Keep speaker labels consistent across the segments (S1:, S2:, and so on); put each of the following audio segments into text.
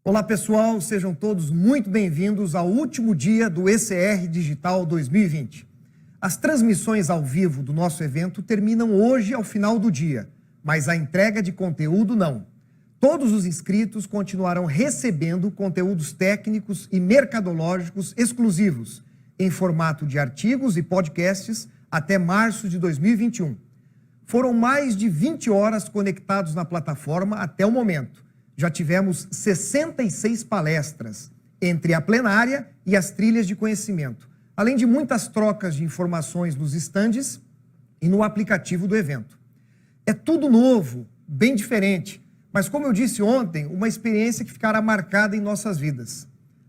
S1: Olá pessoal, sejam todos muito bem-vindos ao último dia do ECR Digital 2020. As transmissões ao vivo do nosso evento terminam hoje ao final do dia, mas a entrega de conteúdo não. Todos os inscritos continuarão recebendo conteúdos técnicos e mercadológicos exclusivos, em formato de artigos e podcasts até março de 2021. Foram mais de 20 horas conectados na plataforma até o momento. Já tivemos 66 palestras, entre a plenária e as trilhas de conhecimento, além de muitas trocas de informações nos estandes e no aplicativo do evento. É tudo novo, bem diferente, mas como eu disse ontem, uma experiência que ficará marcada em nossas vidas.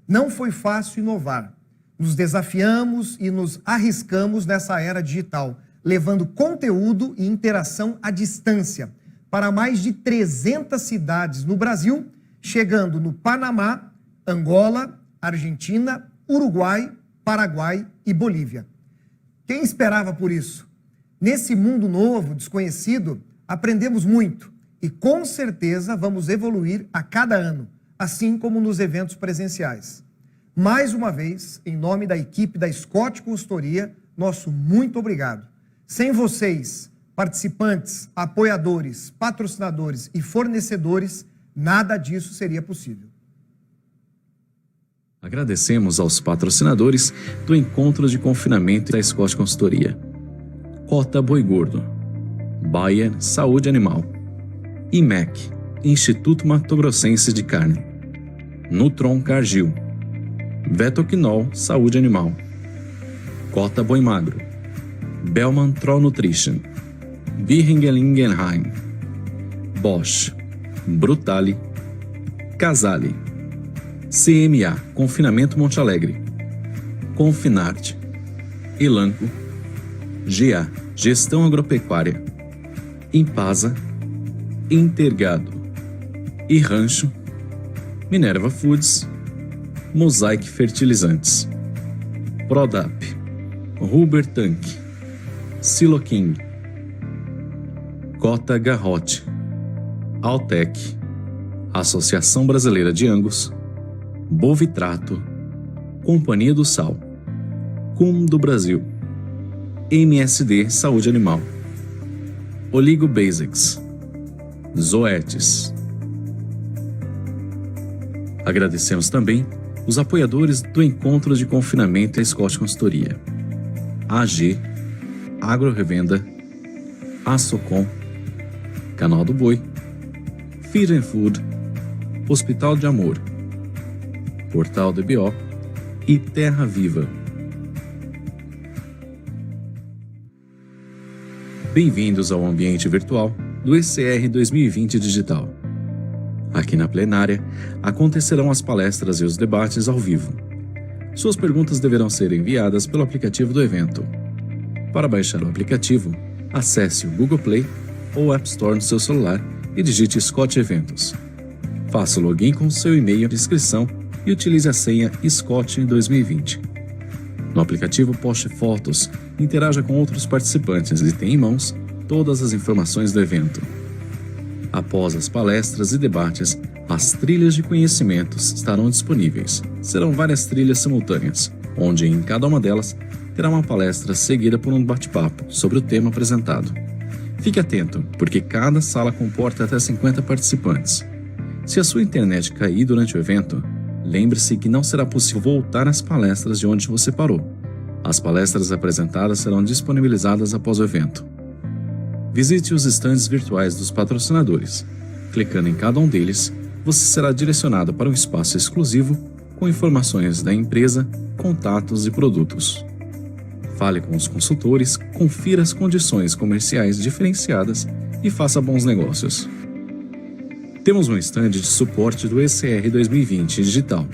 S1: Não foi fácil inovar. Nos desafiamos e nos arriscamos nessa era digital, levando conteúdo e interação à distância, para mais de 300 cidades no Brasil, chegando no Panamá, Angola, Argentina, Uruguai, Paraguai e Bolívia. Quem esperava por isso? Nesse mundo novo, desconhecido, aprendemos muito e com certeza vamos evoluir a cada ano, assim como nos eventos presenciais. Mais uma vez, em nome da equipe da Scott Consultoria, nosso muito obrigado. Sem vocês, participantes, apoiadores, patrocinadores e fornecedores, nada disso seria possível.
S2: Agradecemos aos patrocinadores do Encontro de Confinamento da Scott Consultoria: Cota Boi Gordo, Bayer Saúde Animal, IMEC, Instituto Mato Grossense de Carne, Nutron Cargill, Vetoquinol Saúde Animal, Cota Boi Magro, Bellman Troll Nutrition, Birringelingenheim, Bosch, Brutale, Casale, CMA Confinamento Monte Alegre, Confinarte, Elanco, GA Gestão Agropecuária, Impasa, Intergado e Rancho, Minerva Foods, Mosaic Fertilizantes, Prodap, Huber Tank, Siloking, Cota Garrote, Altec, Associação Brasileira de Angus, Bovitrato, Companhia do Sal, CUM do Brasil, MSD Saúde Animal, Oligo Basics, Zoetis. Agradecemos também os apoiadores do Encontro de Confinamento e a Scott Consultoria: AG, Agro Revenda, Assocom, Canal do Boi, Feed and Food, Hospital de Amor, Portal DBO e Terra Viva. Bem-vindos ao ambiente virtual do ECR 2020 Digital. Aqui na plenária acontecerão as palestras e os debates ao vivo. Suas perguntas deverão ser enviadas pelo aplicativo do evento. Para baixar o aplicativo, acesse o Google Play ou App Store no seu celular e digite Scott Eventos. Faça o login com seu e-mail de inscrição e utilize a senha Scott 2020. No aplicativo, poste fotos, interaja com outros participantes e tenha em mãos todas as informações do evento. Após as palestras e debates, as trilhas de conhecimentos estarão disponíveis. Serão várias trilhas simultâneas, onde em cada uma delas terá uma palestra seguida por um bate-papo sobre o tema apresentado. Fique atento, porque cada sala comporta até 50 participantes. Se a sua internet cair durante o evento, lembre-se que não será possível voltar às palestras de onde você parou. As palestras apresentadas serão disponibilizadas após o evento. Visite os estandes virtuais dos patrocinadores. Clicando em cada um deles, você será direcionado para um espaço exclusivo com informações da empresa, contatos e produtos. Fale com os consultores, confira as condições comerciais diferenciadas e faça bons negócios. Temos um stand de suporte do ECR 2020 Digital.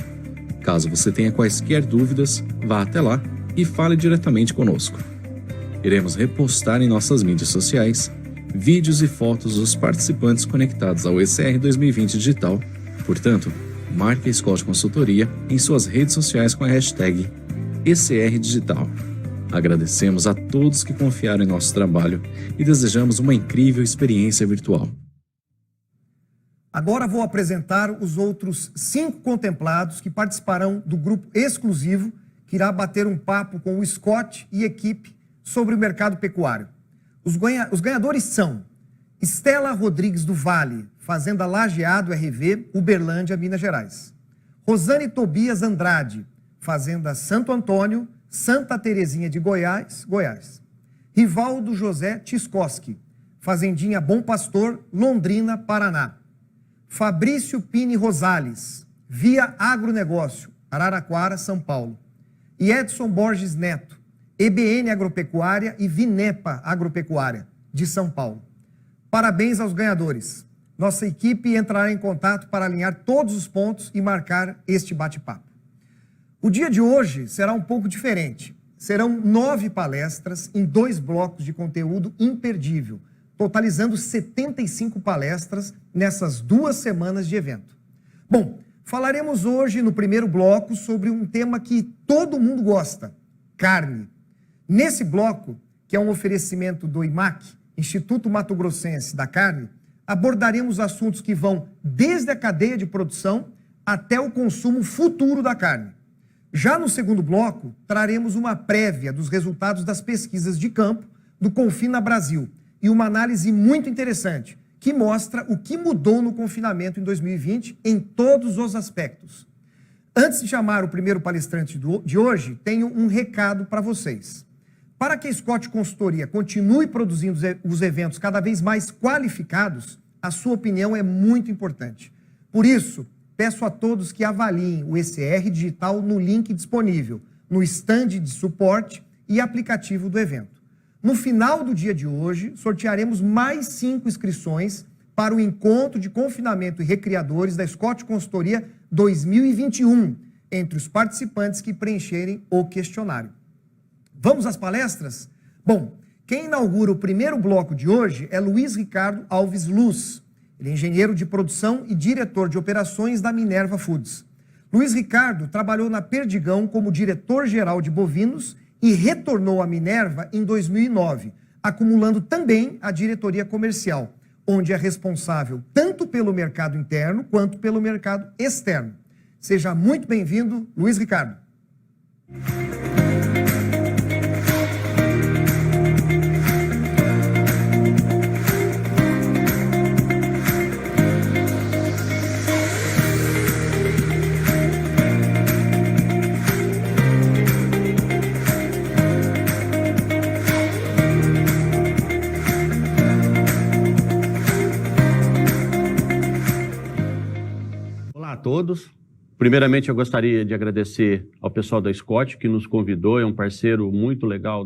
S2: Caso você tenha quaisquer dúvidas, vá até lá e fale diretamente conosco. Iremos repostar em nossas mídias sociais vídeos e fotos dos participantes conectados ao ECR 2020 Digital. Portanto, marque a Scott Consultoria em suas redes sociais com a hashtag ECR Digital. Agradecemos a todos que confiaram em nosso trabalho e desejamos uma incrível experiência virtual.
S1: Agora vou apresentar os outros 5 contemplados que participarão do grupo exclusivo que irá bater um papo com o Scott e equipe sobre o mercado pecuário. Os ganhadores são Estela Rodrigues do Vale, Fazenda Lajeado RV, Uberlândia, Minas Gerais. Rosane Tobias Andrade, Fazenda Santo Antônio, Santa Terezinha de Goiás, Goiás. Rivaldo José Tiskoski, Fazendinha Bom Pastor, Londrina, Paraná. Fabrício Pini Rosales, Via Agronegócio, Araraquara, São Paulo. E Edson Borges Neto, EBN Agropecuária e Vinepa Agropecuária, de São Paulo. Parabéns aos ganhadores. Nossa equipe entrará em contato para alinhar todos os pontos e marcar este bate-papo. O dia de hoje será um pouco diferente. Serão 9 palestras em 2 blocos de conteúdo imperdível, totalizando 75 palestras nessas 2 semanas de evento. Bom, falaremos hoje no primeiro bloco sobre um tema que todo mundo gosta, carne. Nesse bloco, que é um oferecimento do IMAC, Instituto Mato Grossense da Carne, abordaremos assuntos que vão desde a cadeia de produção até o consumo futuro da carne. Já no segundo bloco, traremos uma prévia dos resultados das pesquisas de campo do Confina Brasil e uma análise muito interessante que mostra o que mudou no confinamento em 2020 em todos os aspectos. Antes de chamar o primeiro palestrante de hoje, tenho um recado para vocês. Para que a Scott Consultoria continue produzindo os eventos cada vez mais qualificados, a sua opinião é muito importante. Por isso, peço a todos que avaliem o ECR Digital no link disponível, no stand de suporte e aplicativo do evento. No final do dia de hoje, sortearemos mais 5 inscrições para o encontro de confinamento e recriadores da Scott Consultoria 2021, entre os participantes que preencherem o questionário. Vamos às palestras? Bom, quem inaugura o primeiro bloco de hoje é Luiz Ricardo Alves Luz. Ele é engenheiro de produção e diretor de operações da Minerva Foods. Luiz Ricardo trabalhou na Perdigão como diretor-geral de bovinos e retornou à Minerva em 2009, acumulando também a diretoria comercial, onde é responsável tanto pelo mercado interno quanto pelo mercado externo. Seja muito bem-vindo, Luiz Ricardo.
S3: Todos. Primeiramente, eu gostaria de agradecer ao pessoal da Scott, que nos convidou, é um parceiro muito legal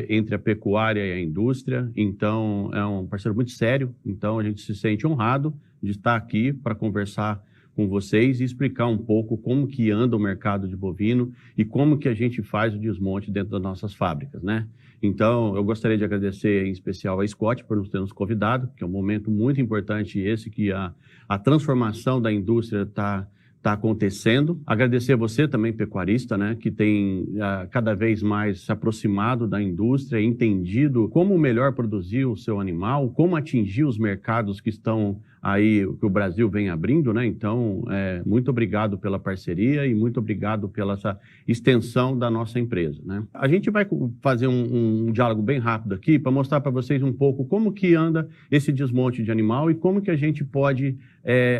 S3: entre a pecuária e a indústria, então é um parceiro muito sério, então a gente se sente honrado de estar aqui para conversar com vocês e explicar um pouco como que anda o mercado de bovino e como que a gente faz o desmonte dentro das nossas fábricas, né? Então, eu gostaria de agradecer em especial a Scott por nos ter nos convidado, que é um momento muito importante esse, que a transformação da indústria está acontecendo. Agradecer a você também, pecuarista, né, que tem cada vez mais se aproximado da indústria, entendido como melhor produzir o seu animal, como atingir os mercados que estão aí, que o Brasil vem abrindo, né? Então, muito obrigado pela parceria e muito obrigado pela essa extensão da nossa empresa, né? A gente vai fazer um diálogo bem rápido aqui para mostrar para vocês um pouco como que anda esse desmonte de animal e como que a gente pode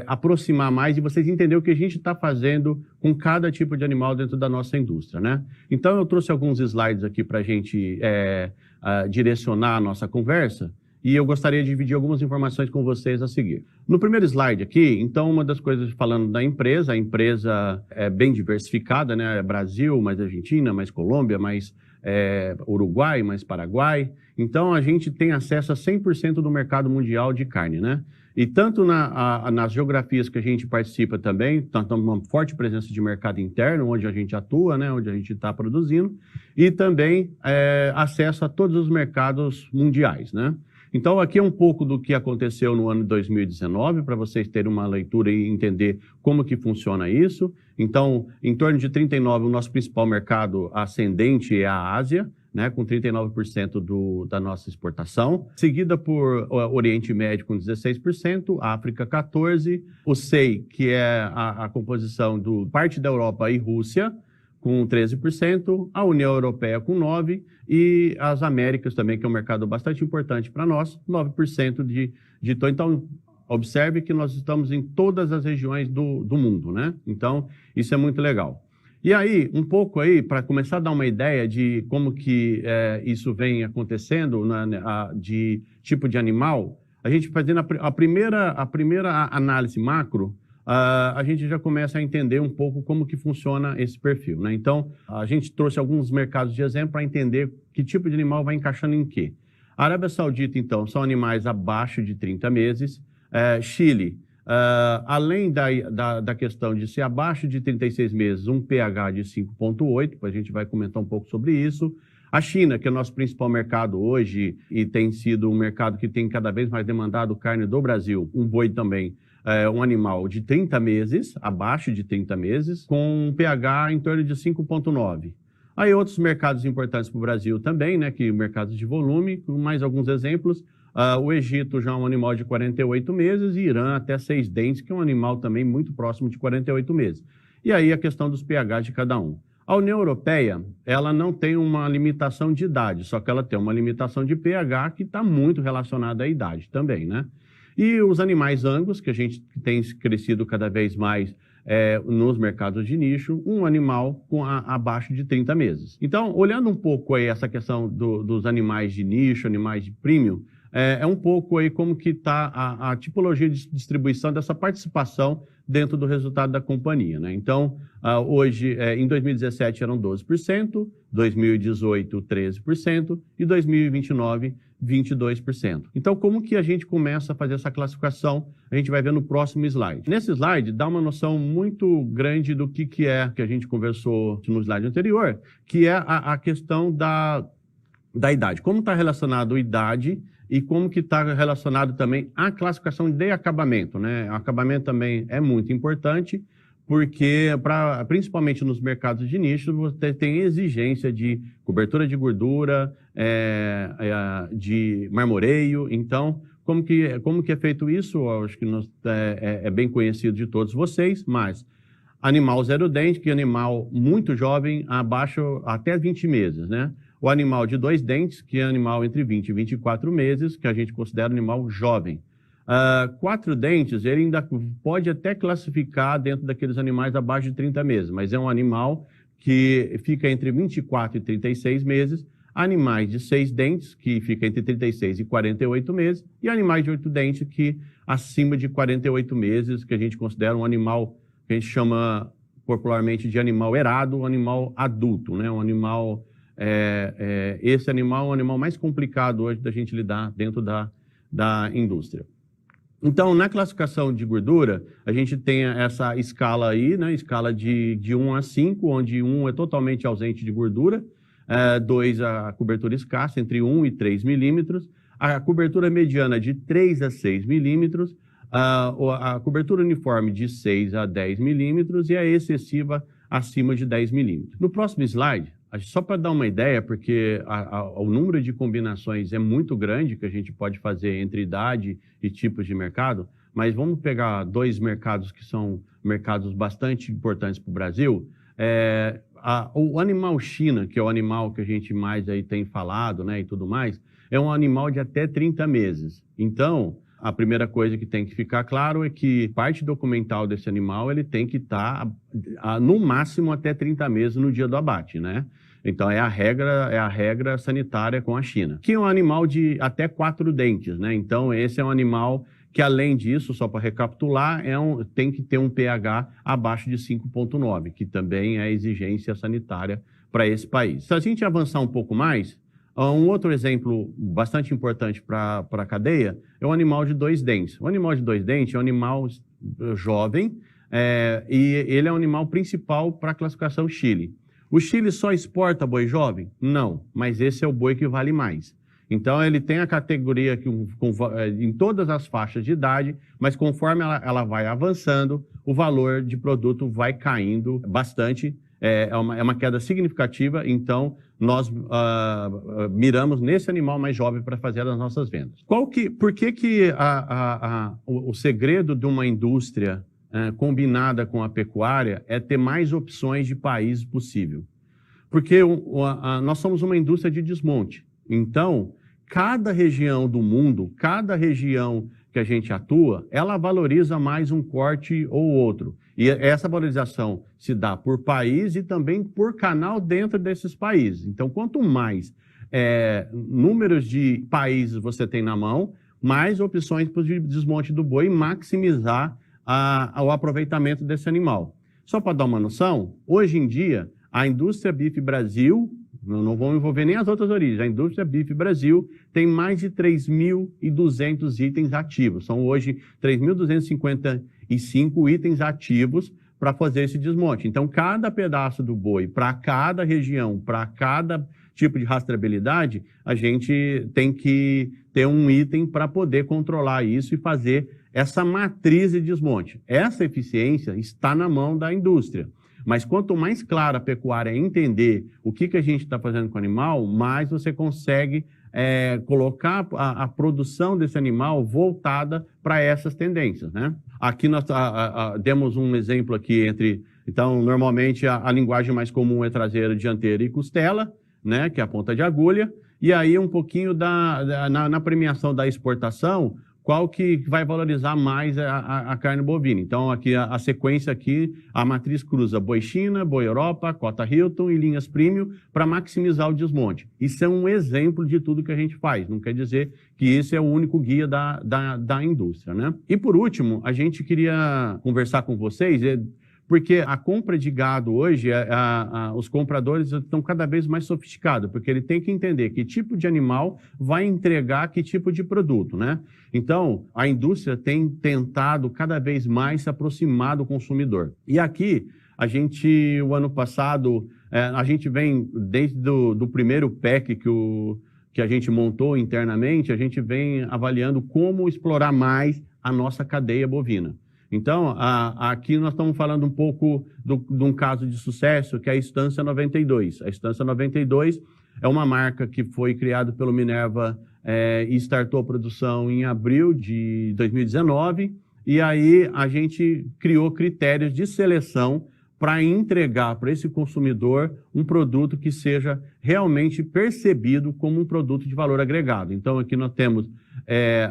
S3: aproximar mais e vocês entenderem o que a gente está fazendo com cada tipo de animal dentro da nossa indústria, né? Então, eu trouxe alguns slides aqui para a gente direcionar a nossa conversa. E eu gostaria de dividir algumas informações com vocês a seguir. No primeiro slide aqui, então, uma das coisas falando da empresa, a empresa é bem diversificada, né? É Brasil, mais Argentina, mais Colômbia, mais Uruguai, mais Paraguai. Então, a gente tem acesso a 100% do mercado mundial de carne, né? E tanto nas geografias que a gente participa também, tanto uma forte presença de mercado interno, onde a gente atua, né? Onde a gente está produzindo, e também acesso a todos os mercados mundiais, né? Então, aqui é um pouco do que aconteceu no ano de 2019, para vocês terem uma leitura e entender como que funciona isso. Então, em torno de 39, o nosso principal mercado ascendente é a Ásia, né, com 39% da nossa exportação, seguida por Oriente Médio com 16%, África 14%, o SEI, que é a composição do parte da Europa e Rússia, com 13%, a União Europeia com 9% e as Américas também, que é um mercado bastante importante para nós, 9% de tom. Então, observe que nós estamos em todas as regiões do mundo, né? Então, isso é muito legal. E aí, um pouco aí, para começar a dar uma ideia de como que isso vem acontecendo, de tipo de animal, a gente fazendo a primeira análise macro, a gente já começa a entender um pouco como que funciona esse perfil, né? Então, a gente trouxe alguns mercados de exemplo para entender que tipo de animal vai encaixando em quê. A Arábia Saudita, então, são animais abaixo de 30 meses. Chile, além da questão de ser abaixo de 36 meses, um pH de 5,8, a gente vai comentar um pouco sobre isso. A China, que é o nosso principal mercado hoje e tem sido um mercado que tem cada vez mais demandado carne do Brasil, um boi também, um animal de 30 meses, abaixo de 30 meses, com um pH em torno de 5,9. Aí outros mercados importantes para o Brasil também, né, que mercados de volume, com mais alguns exemplos. O Egito já é um animal de 48 meses e Irã até 6 dentes, que é um animal também muito próximo de 48 meses. E aí a questão dos pH de cada um. A União Europeia, ela não tem uma limitação de idade, só que ela tem uma limitação de pH que está muito relacionada à idade também, né? E os animais Angus, que a gente tem crescido cada vez mais nos mercados de nicho, um animal abaixo de 30 meses. Então, olhando um pouco aí essa questão dos animais de nicho, animais de premium, um pouco aí como que está a tipologia de distribuição dessa participação dentro do resultado da companhia, né? Então, hoje, em 2017 eram 12%, 2018 13% e 2029 22%. Então, como que a gente começa a fazer essa classificação? A gente vai ver no próximo slide. Nesse slide, dá uma noção muito grande do que é que a gente conversou no slide anterior, que é a questão da idade. Como está relacionado a idade e como que está relacionado também à classificação de acabamento, né? O acabamento também é muito importante, porque principalmente nos mercados de nicho, você tem exigência de cobertura de gordura, de marmoreio. Então, como que é feito isso? Eu acho que é bem conhecido de todos vocês, mas animal zero dente, que é animal muito jovem, abaixo até 20 meses, né? O animal de 2 dentes, que é animal entre 20 e 24 meses, que a gente considera animal jovem. 4 dentes, ele ainda pode até classificar dentro daqueles animais abaixo de 30 meses, mas é um animal que fica entre 24 e 36 meses, animais de 6 dentes, que fica entre 36 e 48 meses, e animais de 8 dentes, que acima de 48 meses, que a gente considera um animal que a gente chama popularmente de animal erado, um animal adulto, né? Um animal, esse animal é o animal mais complicado hoje da gente lidar dentro da indústria. Então, na classificação de gordura, a gente tem essa escala aí, né? Escala de 1 a 5, onde 1 é totalmente ausente de gordura, 2 a cobertura escassa, entre 1 e 3 milímetros, a cobertura mediana de 3 a 6 milímetros, a cobertura uniforme de 6 a 10 milímetros e a excessiva acima de 10 milímetros. No próximo slide, só para dar uma ideia, porque o número de combinações é muito grande que a gente pode fazer entre idade e tipos de mercado, mas vamos pegar 2 mercados que são mercados bastante importantes para o Brasil. O animal China, que é o animal que a gente mais aí tem falado, né, e tudo mais, é um animal de até 30 meses. Então, a primeira coisa que tem que ficar claro é que parte documental desse animal ele tem que estar no máximo até 30 meses no dia do abate, né? Então, é a regra sanitária com a China. Que é um animal de até 4 dentes, né? Então, esse é um animal que, além disso, só para recapitular, tem que ter um pH abaixo de 5,9, que também é exigência sanitária para esse país. Se a gente avançar um pouco mais, um outro exemplo bastante importante para a cadeia é o animal de 2 dentes. O animal de 2 dentes é um animal jovem e ele é o animal principal para a classificação Chile. O Chile só exporta boi jovem? Não, mas esse é o boi que vale mais. Então, ele tem a categoria em todas as faixas de idade, mas conforme ela vai avançando, o valor de produto vai caindo bastante. É uma queda significativa, então nós miramos nesse animal mais jovem para fazer as nossas vendas. Por que o segredo de uma indústria combinada com a pecuária é ter mais opções de países possível? Porque nós somos uma indústria de desmonte. Então, cada região do mundo, cada região que a gente atua, ela valoriza mais um corte ou outro. E essa valorização se dá por país e também por canal dentro desses países. Então, quanto mais números de países você tem na mão, mais opções para o desmonte do boi e maximizar o aproveitamento desse animal. Só para dar uma noção, hoje em dia, a indústria Bife Brasil, não vou envolver nem as outras origens, a indústria Bife Brasil tem mais de 3.200 itens ativos. São hoje 3.255 itens ativos para fazer esse desmonte. Então, cada pedaço do boi, para cada região, para cada tipo de rastreabilidade, a gente tem que ter um item para poder controlar isso e fazer essa matriz de desmonte. Essa eficiência está na mão da indústria. Mas quanto mais clara a pecuária entender o que a gente está fazendo com o animal, mais você consegue colocar a produção desse animal voltada para essas tendências, né? Aqui nós demos um exemplo aqui então, normalmente a linguagem mais comum é traseira, dianteira e costela, né, que é a ponta de agulha, e aí um pouquinho na premiação da exportação, qual que vai valorizar mais a carne bovina. Então, aqui a sequência aqui, a matriz cruza boi China, boi Europa, cota Hilton e linhas premium para maximizar o desmonte. Isso é um exemplo de tudo que a gente faz, não quer dizer que esse é o único guia da indústria, né? E por último, a gente queria conversar com vocês, porque a compra de gado hoje, os compradores estão cada vez mais sofisticados, porque ele tem que entender que tipo de animal vai entregar que tipo de produto, né? Então, a indústria tem tentado cada vez mais se aproximar do consumidor. E aqui, o ano passado, a gente vem, desde do primeiro PEC que a gente montou internamente, a gente vem avaliando como explorar mais a nossa cadeia bovina. Então, aqui nós estamos falando um pouco de um caso de sucesso, que é a Estância 92. A Estância 92 é uma marca que foi criada pelo Minerva e startou a produção em abril de 2019. E aí a gente criou critérios de seleção para entregar para esse consumidor um produto que seja realmente percebido como um produto de valor agregado. Então, aqui nós temos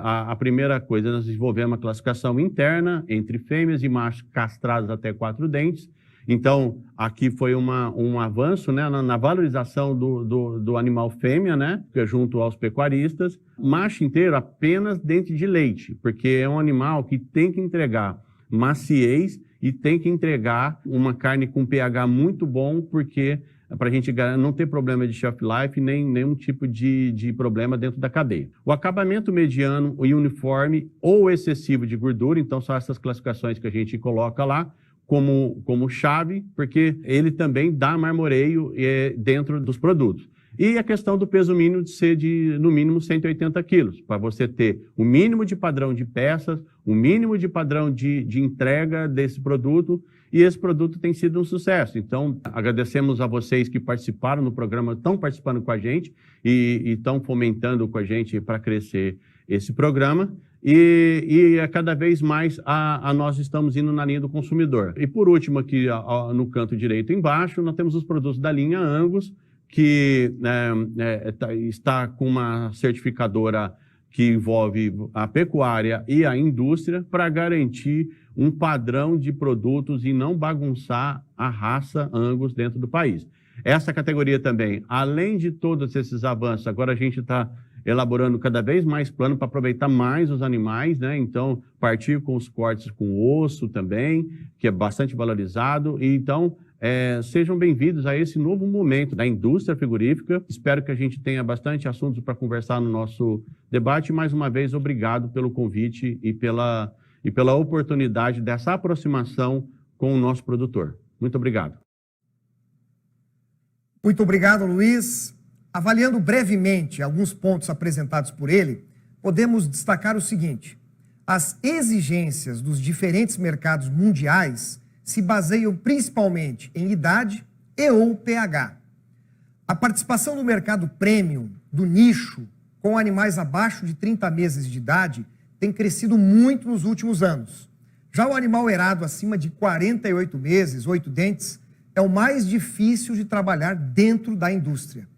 S3: a primeira coisa, nós desenvolvemos uma classificação interna entre fêmeas e machos castrados até 4 dentes. Então, aqui foi um avanço, né, na valorização do animal fêmea, né, junto aos pecuaristas. Macho inteiro, apenas dente de leite, porque é um animal que tem que entregar maciez e tem que entregar uma carne com pH muito bom, porque para a gente não ter problema de shelf life, nem nenhum tipo de problema dentro da cadeia. O acabamento mediano e uniforme ou excessivo de gordura, então são essas classificações que a gente coloca lá como chave, porque ele também dá marmoreio dentro dos produtos. E a questão do peso mínimo de ser no mínimo 180 quilos, para você ter o mínimo de padrão de peças, o mínimo de padrão de entrega desse produto, e esse produto tem sido um sucesso. Então, agradecemos a vocês que participaram no programa, estão participando com a gente e estão fomentando com a gente para crescer esse programa. E cada vez mais nós estamos indo na linha do consumidor. E por último, aqui no canto direito embaixo, nós temos os produtos da linha Angus, que está com uma certificadora que envolve a pecuária e a indústria para garantir um padrão de produtos e não bagunçar a raça Angus dentro do país. Essa categoria também, além de todos esses avanços, agora a gente está elaborando cada vez mais plano para aproveitar mais os animais, né? Então, partir com os cortes com osso também, que é bastante valorizado. E então, sejam bem-vindos a esse novo momento da indústria frigorífica. Espero que a gente tenha bastante assuntos para conversar no nosso debate. Mais uma vez, obrigado pelo convite e pela oportunidade dessa aproximação com o nosso produtor. Muito obrigado.
S1: Muito obrigado, Luiz. Avaliando brevemente alguns pontos apresentados por ele, podemos destacar o seguinte: as exigências dos diferentes mercados mundiais se baseiam principalmente em idade e ou pH. A participação no mercado premium, do nicho, com animais abaixo de 30 meses de idade, tem crescido muito nos últimos anos. Já o animal erado acima de 48 meses, 8 dentes, é o mais difícil de trabalhar dentro da indústria.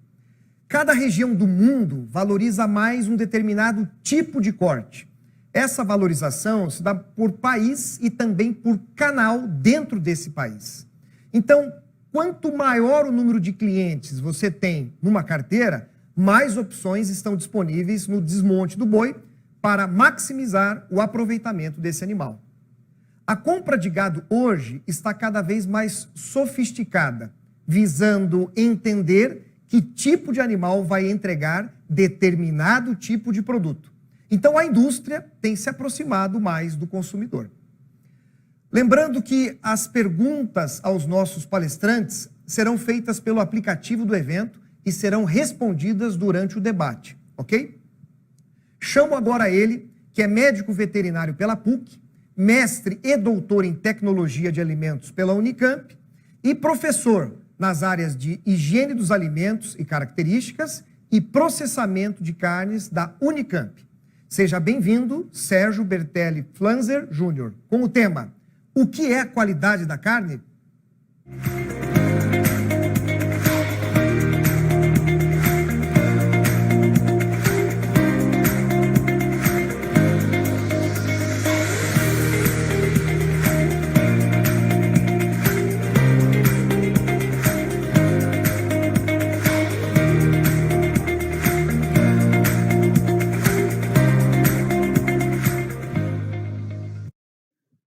S1: Cada região do mundo valoriza mais um determinado tipo de corte. Essa valorização se dá por país e também por canal dentro desse país. Então, quanto maior o número de clientes você tem numa carteira, mais opções estão disponíveis no desmonte do boi para maximizar o aproveitamento desse animal. A compra de gado hoje está cada vez mais sofisticada, visando entender que tipo de animal vai entregar determinado tipo de produto. Então a indústria tem se aproximado mais do consumidor. Lembrando que as perguntas aos nossos palestrantes serão feitas pelo aplicativo do evento e serão respondidas durante o debate, ok? Chamo agora ele, que é médico veterinário pela PUC, mestre e doutor em tecnologia de alimentos pela Unicamp e professor nas áreas de higiene dos alimentos e características e processamento de carnes da Unicamp. Seja bem-vindo, Sérgio Bertelli Flanzer Júnior, com o tema O que é a qualidade da carne?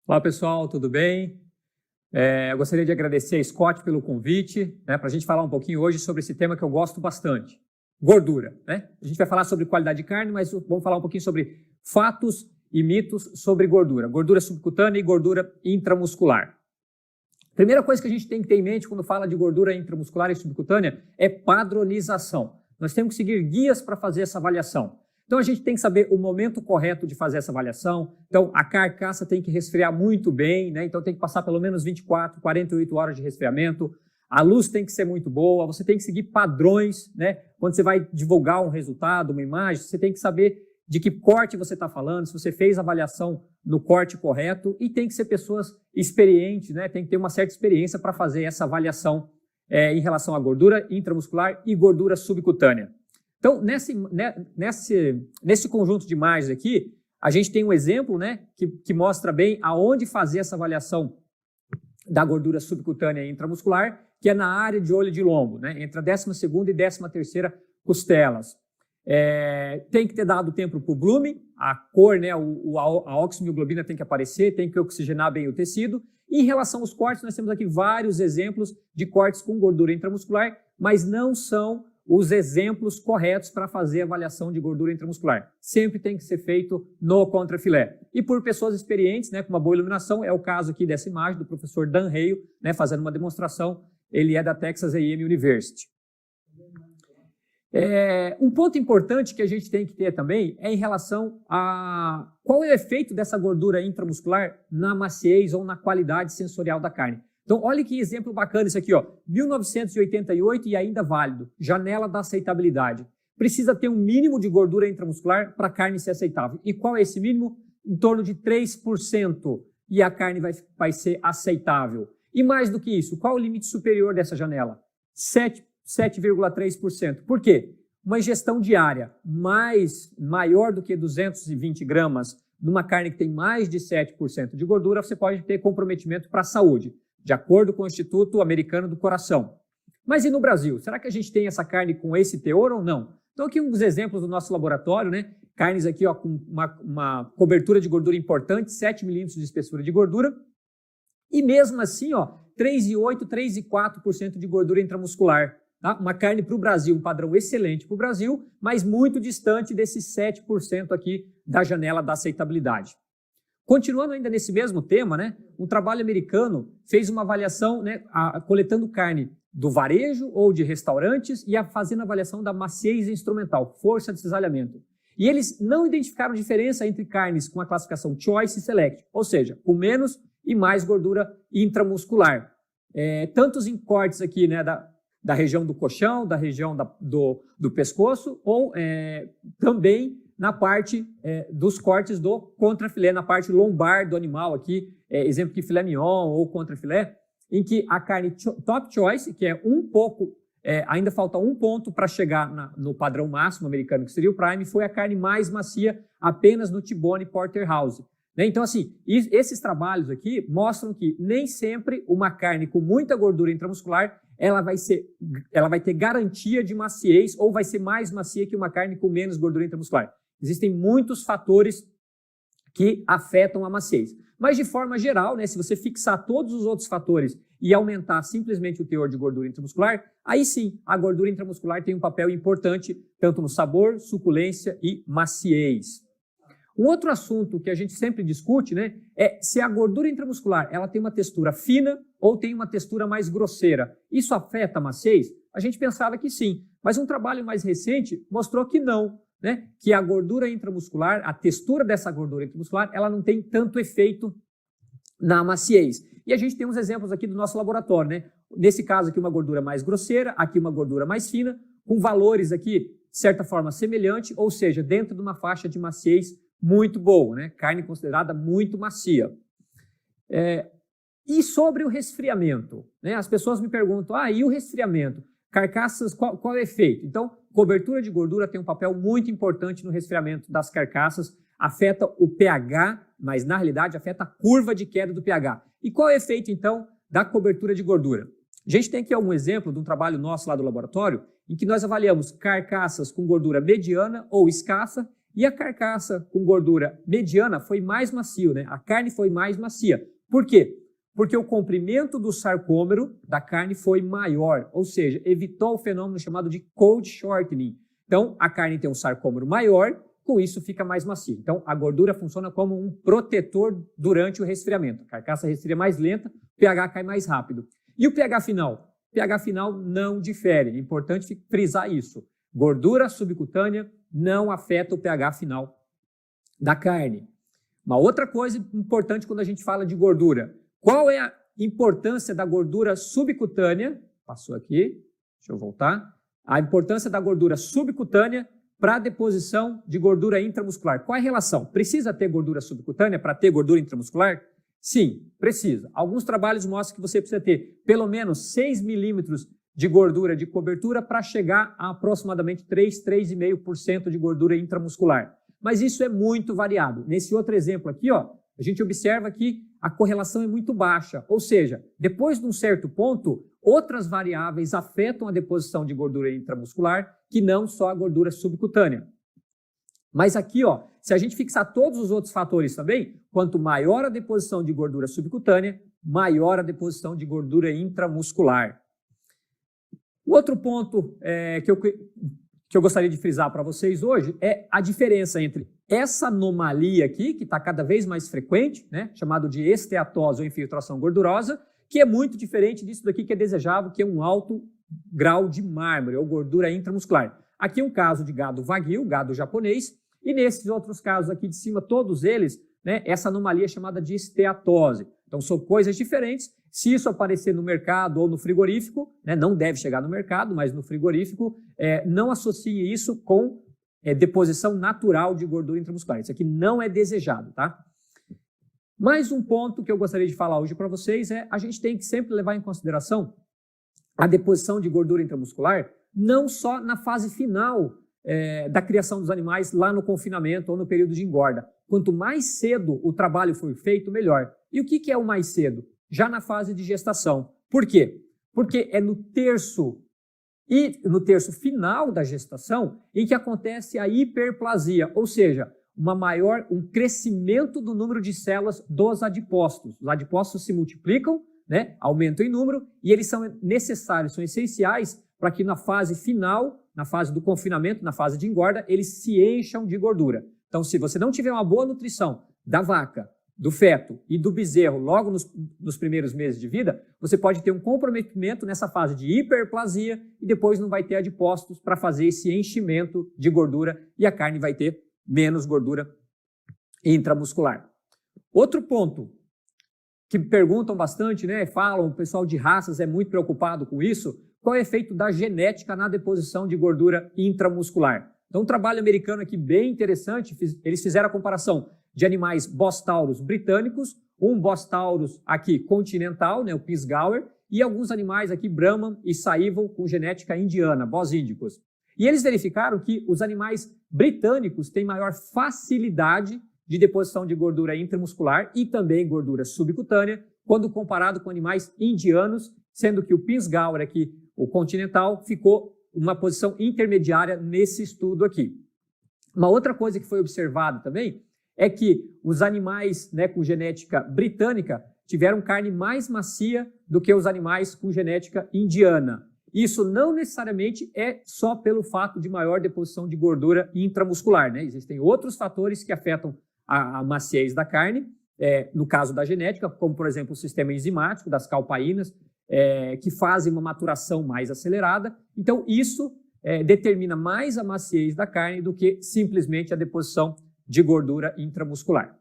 S4: Olá pessoal, tudo bem? Eu gostaria de agradecer a Scott pelo convite, para a gente falar um pouquinho hoje sobre esse tema que eu gosto bastante, gordura. A gente vai falar sobre qualidade de carne, mas vamos falar um pouquinho sobre fatos e mitos sobre gordura, gordura subcutânea e gordura intramuscular. Primeira coisa que a gente tem que ter em mente quando fala de gordura intramuscular e subcutânea é padronização. Nós temos que seguir guias para fazer essa avaliação. Então, a gente tem que saber o momento correto de fazer essa avaliação. Então, a carcaça tem que resfriar muito bem, Então, tem que passar pelo menos 24, 48 horas de resfriamento. A luz tem que ser muito boa. Você tem que seguir padrões, Quando você vai divulgar um resultado, uma imagem, você tem que saber de que corte você está falando, se você fez a avaliação no corte correto. E tem que ser pessoas experientes, Tem que ter uma certa experiência para fazer essa avaliação em relação à gordura intramuscular e gordura subcutânea. Então, nesse conjunto de imagens aqui, a gente tem um exemplo que mostra bem aonde fazer essa avaliação da gordura subcutânea e intramuscular, que é na área de olho de lombo, entre a 12ª e 13ª costelas. Tem que ter dado tempo para o blooming, a cor, a oximioglobina tem que aparecer, tem que oxigenar bem o tecido. E em relação aos cortes, nós temos aqui vários exemplos de cortes com gordura intramuscular, mas não são os exemplos corretos para fazer a avaliação de gordura intramuscular. Sempre tem que ser feito no contrafilé. E por pessoas experientes, com uma boa iluminação, é o caso aqui dessa imagem do professor Dan Hale, fazendo uma demonstração. Ele é da Texas A&M University. Um ponto importante que a gente tem que ter também é em relação a qual é o efeito dessa gordura intramuscular na maciez ou na qualidade sensorial da carne. Então, olha que exemplo bacana isso aqui, 1988 e ainda válido, janela da aceitabilidade. Precisa ter um mínimo de gordura intramuscular para a carne ser aceitável. E qual é esse mínimo? Em torno de 3%. E a carne vai ser aceitável. E mais do que isso, qual o limite superior dessa janela? 7,3%. Por quê? Uma ingestão diária maior do que 220 gramas numa carne que tem mais de 7% de gordura, você pode ter comprometimento para a saúde, de acordo com o Instituto Americano do Coração. Mas e no Brasil? Será que a gente tem essa carne com esse teor ou não? Então aqui uns exemplos do nosso laboratório, Carnes aqui com uma cobertura de gordura importante, 7 milímetros de espessura de gordura. E mesmo assim, 3,8%, 3,4% de gordura intramuscular. Tá? Uma carne para o Brasil, um padrão excelente para o Brasil, mas muito distante desses 7% aqui da janela da aceitabilidade. Continuando ainda nesse mesmo tema, um trabalho americano fez uma avaliação, coletando carne do varejo ou de restaurantes e fazendo a avaliação da maciez instrumental, força de cisalhamento. E eles não identificaram diferença entre carnes com a classificação Choice e Select, ou seja, com menos e mais gordura intramuscular. Tantos em cortes aqui da da região do coxão, da região do pescoço, ou também na parte dos cortes do contrafilé, na parte lombar do animal aqui, exemplo que filé mignon ou contrafilé, em que a carne top choice, que é ainda falta um ponto para chegar no padrão máximo americano, que seria o prime, foi a carne mais macia apenas no T-bone porterhouse. Então, assim, esses trabalhos aqui mostram que nem sempre uma carne com muita gordura intramuscular ela vai ter garantia de maciez ou vai ser mais macia que uma carne com menos gordura intramuscular. Existem muitos fatores que afetam a maciez. Mas, de forma geral, né, se você fixar todos os outros fatores e aumentar simplesmente o teor de gordura intramuscular, aí sim, a gordura intramuscular tem um papel importante tanto no sabor, suculência e maciez. Um outro assunto que a gente sempre discute, né, é se a gordura intramuscular ela tem uma textura fina ou tem uma textura mais grosseira. Isso afeta a maciez? A gente pensava que sim, mas um trabalho mais recente mostrou que não, né, que a gordura intramuscular, a textura dessa gordura intramuscular, ela não tem tanto efeito na maciez. E a gente tem uns exemplos aqui do nosso laboratório, né? Nesse caso aqui uma gordura mais grosseira, aqui uma gordura mais fina, com valores aqui, de certa forma, semelhante, ou seja, dentro de uma faixa de maciez muito boa, né? Carne considerada muito macia. E sobre o resfriamento, né? As pessoas me perguntam, e o resfriamento? Carcaças, qual é o efeito? Então, cobertura de gordura tem um papel muito importante no resfriamento das carcaças, afeta o pH, mas na realidade afeta a curva de queda do pH. E qual é o efeito, então, da cobertura de gordura? A gente tem aqui algum exemplo de um trabalho nosso lá do laboratório, em que nós avaliamos carcaças com gordura mediana ou escassa, e a carcaça com gordura mediana foi mais macio, né? A carne foi mais macia. Por quê? Porque o comprimento do sarcômero da carne foi maior, ou seja, evitou o fenômeno chamado de cold shortening. Então, a carne tem um sarcômero maior, com isso fica mais macia. Então, a gordura funciona como um protetor durante o resfriamento. A carcaça resfria mais lenta, o pH cai mais rápido. E o pH final? O pH final não difere, é importante frisar isso. Gordura subcutânea não afeta o pH final da carne. Uma outra coisa importante quando a gente fala de gordura, qual é a importância da gordura subcutânea? Passou aqui, deixa eu voltar. A importância da gordura subcutânea para a deposição de gordura intramuscular. Qual é a relação? Precisa ter gordura subcutânea para ter gordura intramuscular? Sim, precisa. Alguns trabalhos mostram que você precisa ter pelo menos 6 milímetros de gordura de cobertura para chegar a aproximadamente 3,5% de gordura intramuscular. Mas isso é muito variado. Nesse outro exemplo aqui, a gente observa que a correlação é muito baixa, ou seja, depois de um certo ponto, outras variáveis afetam a deposição de gordura intramuscular, que não só a gordura subcutânea. Mas aqui, se a gente fixar todos os outros fatores também, quanto maior a deposição de gordura subcutânea, maior a deposição de gordura intramuscular. O outro ponto que eu gostaria de frisar para vocês hoje é a diferença entre essa anomalia aqui, que está cada vez mais frequente, né, chamado de esteatose ou infiltração gordurosa, que é muito diferente disso daqui que é desejável, que é um alto grau de mármore ou gordura intramuscular. Aqui é um caso de gado wagyu, gado japonês, e nesses outros casos aqui de cima, todos eles, né, essa anomalia é chamada de esteatose. Então são coisas diferentes. Se isso aparecer no mercado ou no frigorífico, né, não deve chegar no mercado, mas no frigorífico, não associe isso com deposição natural de gordura intramuscular. Isso aqui não é desejado, tá? Mais um ponto que eu gostaria de falar hoje para vocês é a gente tem que sempre levar em consideração a deposição de gordura intramuscular, não só na fase final da criação dos animais, lá no confinamento ou no período de engorda. Quanto mais cedo o trabalho for feito, melhor. E o que é o mais cedo? Já na fase de gestação. Por quê? Porque é no terço final da gestação em que acontece a hiperplasia, ou seja, um crescimento do número de células dos adipócitos. Os adipócitos se multiplicam, né, aumentam em número, e eles são necessários, são essenciais para que na fase final, na fase do confinamento, na fase de engorda, eles se encham de gordura. Então, se você não tiver uma boa nutrição da vaca, do feto e do bezerro logo nos primeiros meses de vida, você pode ter um comprometimento nessa fase de hiperplasia e depois não vai ter adipócitos para fazer esse enchimento de gordura e a carne vai ter menos gordura intramuscular. Outro ponto que perguntam bastante, né, falam, o pessoal de raças é muito preocupado com isso, qual é o efeito da genética na deposição de gordura intramuscular. Então, um trabalho americano aqui bem interessante, eles fizeram a comparação de animais Bos-taurus britânicos, um Bos-taurus aqui continental, né, o Pisgauer, e alguns animais aqui Brahman e Sahiwal com genética indiana, Bos índicos. E eles verificaram que os animais britânicos têm maior facilidade de deposição de gordura intramuscular e também gordura subcutânea, quando comparado com animais indianos, sendo que o Pisgauer aqui, o continental, ficou uma posição intermediária nesse estudo aqui. Uma outra coisa que foi observada também é que os animais, né, com genética britânica tiveram carne mais macia do que os animais com genética indiana. Isso não necessariamente é só pelo fato de maior deposição de gordura intramuscular, né? Existem outros fatores que afetam a maciez da carne, no caso da genética, como, por exemplo, o sistema enzimático das calpaínas, que fazem uma maturação mais acelerada. Então, isso determina mais a maciez da carne do que simplesmente a deposição de gordura intramuscular.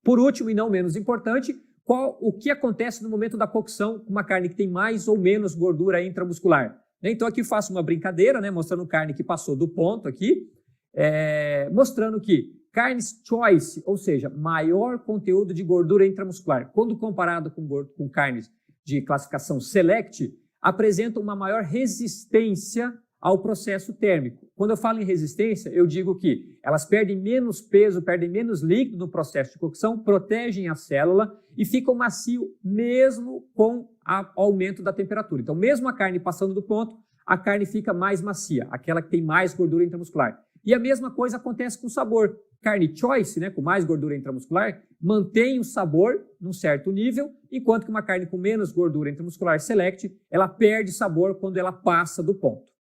S4: Por último, e não menos importante, o que acontece no momento da cocção com uma carne que tem mais ou menos gordura intramuscular. Então, aqui eu faço uma brincadeira, né, mostrando carne que passou do ponto aqui, mostrando que carnes choice, ou seja, maior conteúdo de gordura intramuscular, quando comparado com carnes de classificação select, apresentam uma maior resistência ao processo térmico. Quando eu falo em resistência, eu digo que elas perdem menos peso, perdem menos líquido no processo de cocção, protegem a célula e ficam macio mesmo com o aumento da temperatura. Então, mesmo a carne passando do ponto, a carne fica mais macia, aquela que tem mais gordura intramuscular. E a mesma coisa acontece com o sabor. Carne choice, né, com mais gordura intramuscular, mantém o sabor num certo nível, enquanto que uma carne com menos gordura intramuscular select, ela perde sabor quando ela passa do ponto.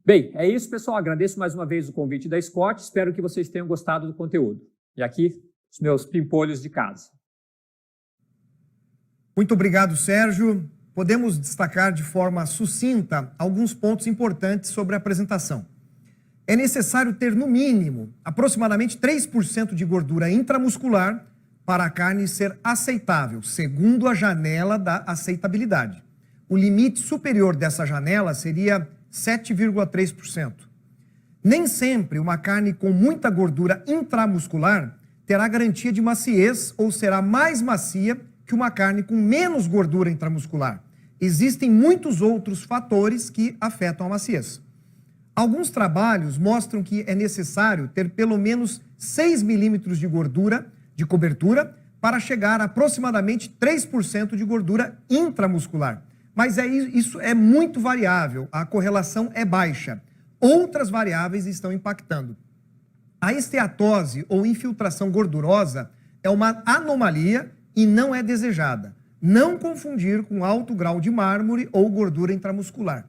S4: Bem, é isso, pessoal. Agradeço mais uma vez o convite da Scott. Espero que vocês tenham gostado do conteúdo. E aqui, os meus pimpolhos de casa.
S1: Muito obrigado, Sérgio. Podemos destacar de forma sucinta alguns pontos importantes sobre a apresentação. É necessário ter, no mínimo, aproximadamente 3% de gordura intramuscular para a carne ser aceitável, segundo a janela da aceitabilidade. O limite superior dessa janela seria 7,3%. Nem sempre uma carne com muita gordura intramuscular terá garantia de maciez ou será mais macia que uma carne com menos gordura intramuscular. Existem muitos outros fatores que afetam a maciez. Alguns trabalhos mostram que é necessário ter pelo menos 6 milímetros de gordura de cobertura para chegar a aproximadamente 3% de gordura intramuscular. Mas isso é muito variável, a correlação é baixa. Outras variáveis estão impactando. A esteatose ou infiltração gordurosa é uma anomalia e não é desejada. Não confundir com alto grau de mármore ou gordura intramuscular.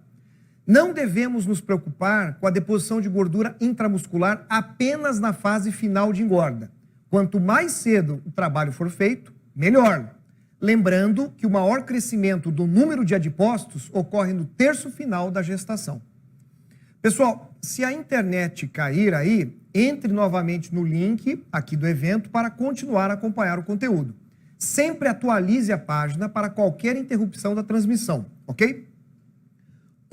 S1: Não devemos nos preocupar com a deposição de gordura intramuscular apenas na fase final de engorda. Quanto mais cedo o trabalho for feito, melhor. Lembrando que o maior crescimento do número de adipócitos ocorre no terço final da gestação. Pessoal, se a internet cair aí, entre novamente no link aqui do evento para continuar a acompanhar o conteúdo. Sempre atualize a página para qualquer interrupção da transmissão, ok?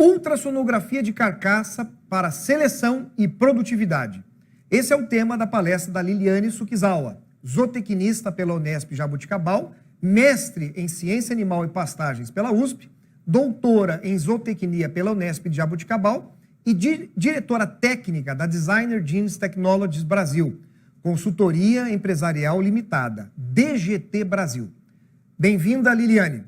S1: Ultrassonografia de carcaça para seleção e produtividade. Esse é o tema da palestra da Liliane Sukizawa, zootecnista pela Unesp Jaboticabal, mestre em Ciência Animal e Pastagens pela USP, doutora em Zootecnia pela Unesp de Jaboticabal e diretora técnica da Designer Genes Technologies Brasil, Consultoria Empresarial Limitada, DGT Brasil. Bem-vinda, Liliane.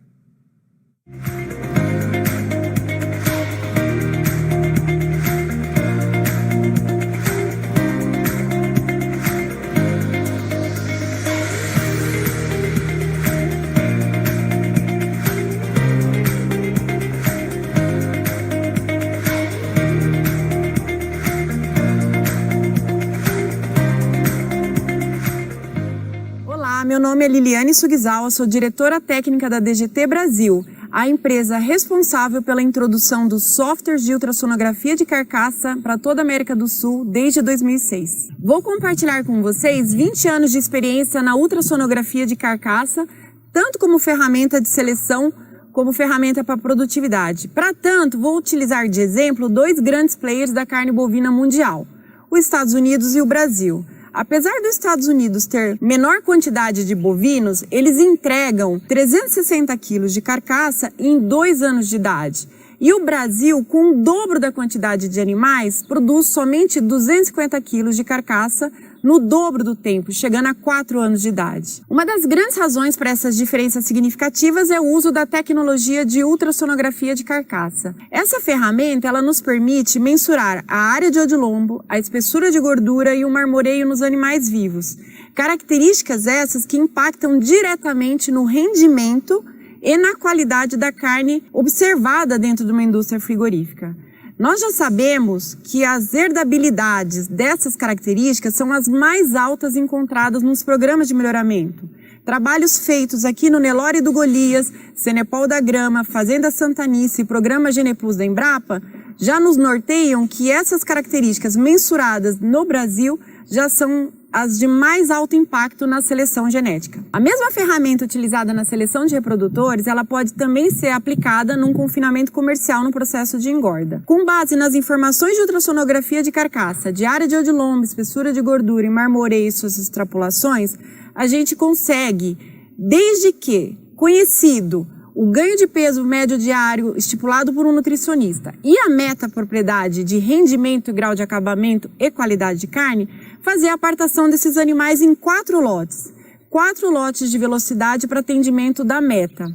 S5: Meu nome é Liliane Sugizawa, sou diretora técnica da DGT Brasil, a empresa responsável pela introdução dos softwares de ultrassonografia de carcaça para toda a América do Sul desde 2006. Vou compartilhar com vocês 20 anos de experiência na ultrassonografia de carcaça, tanto como ferramenta de seleção como ferramenta para produtividade. Para tanto, vou utilizar de exemplo 2 grandes players da carne bovina mundial, os Estados Unidos e o Brasil. Apesar dos Estados Unidos ter menor quantidade de bovinos, eles entregam 360 quilos de carcaça em 2 anos de idade. E o Brasil, com o dobro da quantidade de animais, produz somente 250 quilos de carcaça no dobro do tempo, chegando a 4 anos de idade. Uma das grandes razões para essas diferenças significativas é o uso da tecnologia de ultrassonografia de carcaça. Essa ferramenta ela nos permite mensurar a área de odilombo, a espessura de gordura e o marmoreio nos animais vivos. Características essas que impactam diretamente no rendimento e na qualidade da carne observada dentro de uma indústria frigorífica. Nós já sabemos que as herdabilidades dessas características são as mais altas encontradas nos programas de melhoramento. Trabalhos feitos aqui no Nelore do Golias, Cenepol da Grama, Fazenda Santanice e Programa Geneplus da Embrapa já nos norteiam que essas características mensuradas no Brasil já são as de mais alto impacto na seleção genética. A mesma ferramenta utilizada na seleção de reprodutores, ela pode também ser aplicada num confinamento comercial no processo de engorda. Com base nas informações de ultrassonografia de carcaça, de área de odilombo, espessura de gordura e marmoreio e suas extrapolações, a gente consegue, desde que conhecido o ganho de peso médio diário estipulado por um nutricionista e a meta-propriedade de rendimento, grau de acabamento e qualidade de carne, fazer a apartação desses animais em 4 lotes. 4 lotes de velocidade para atendimento da meta.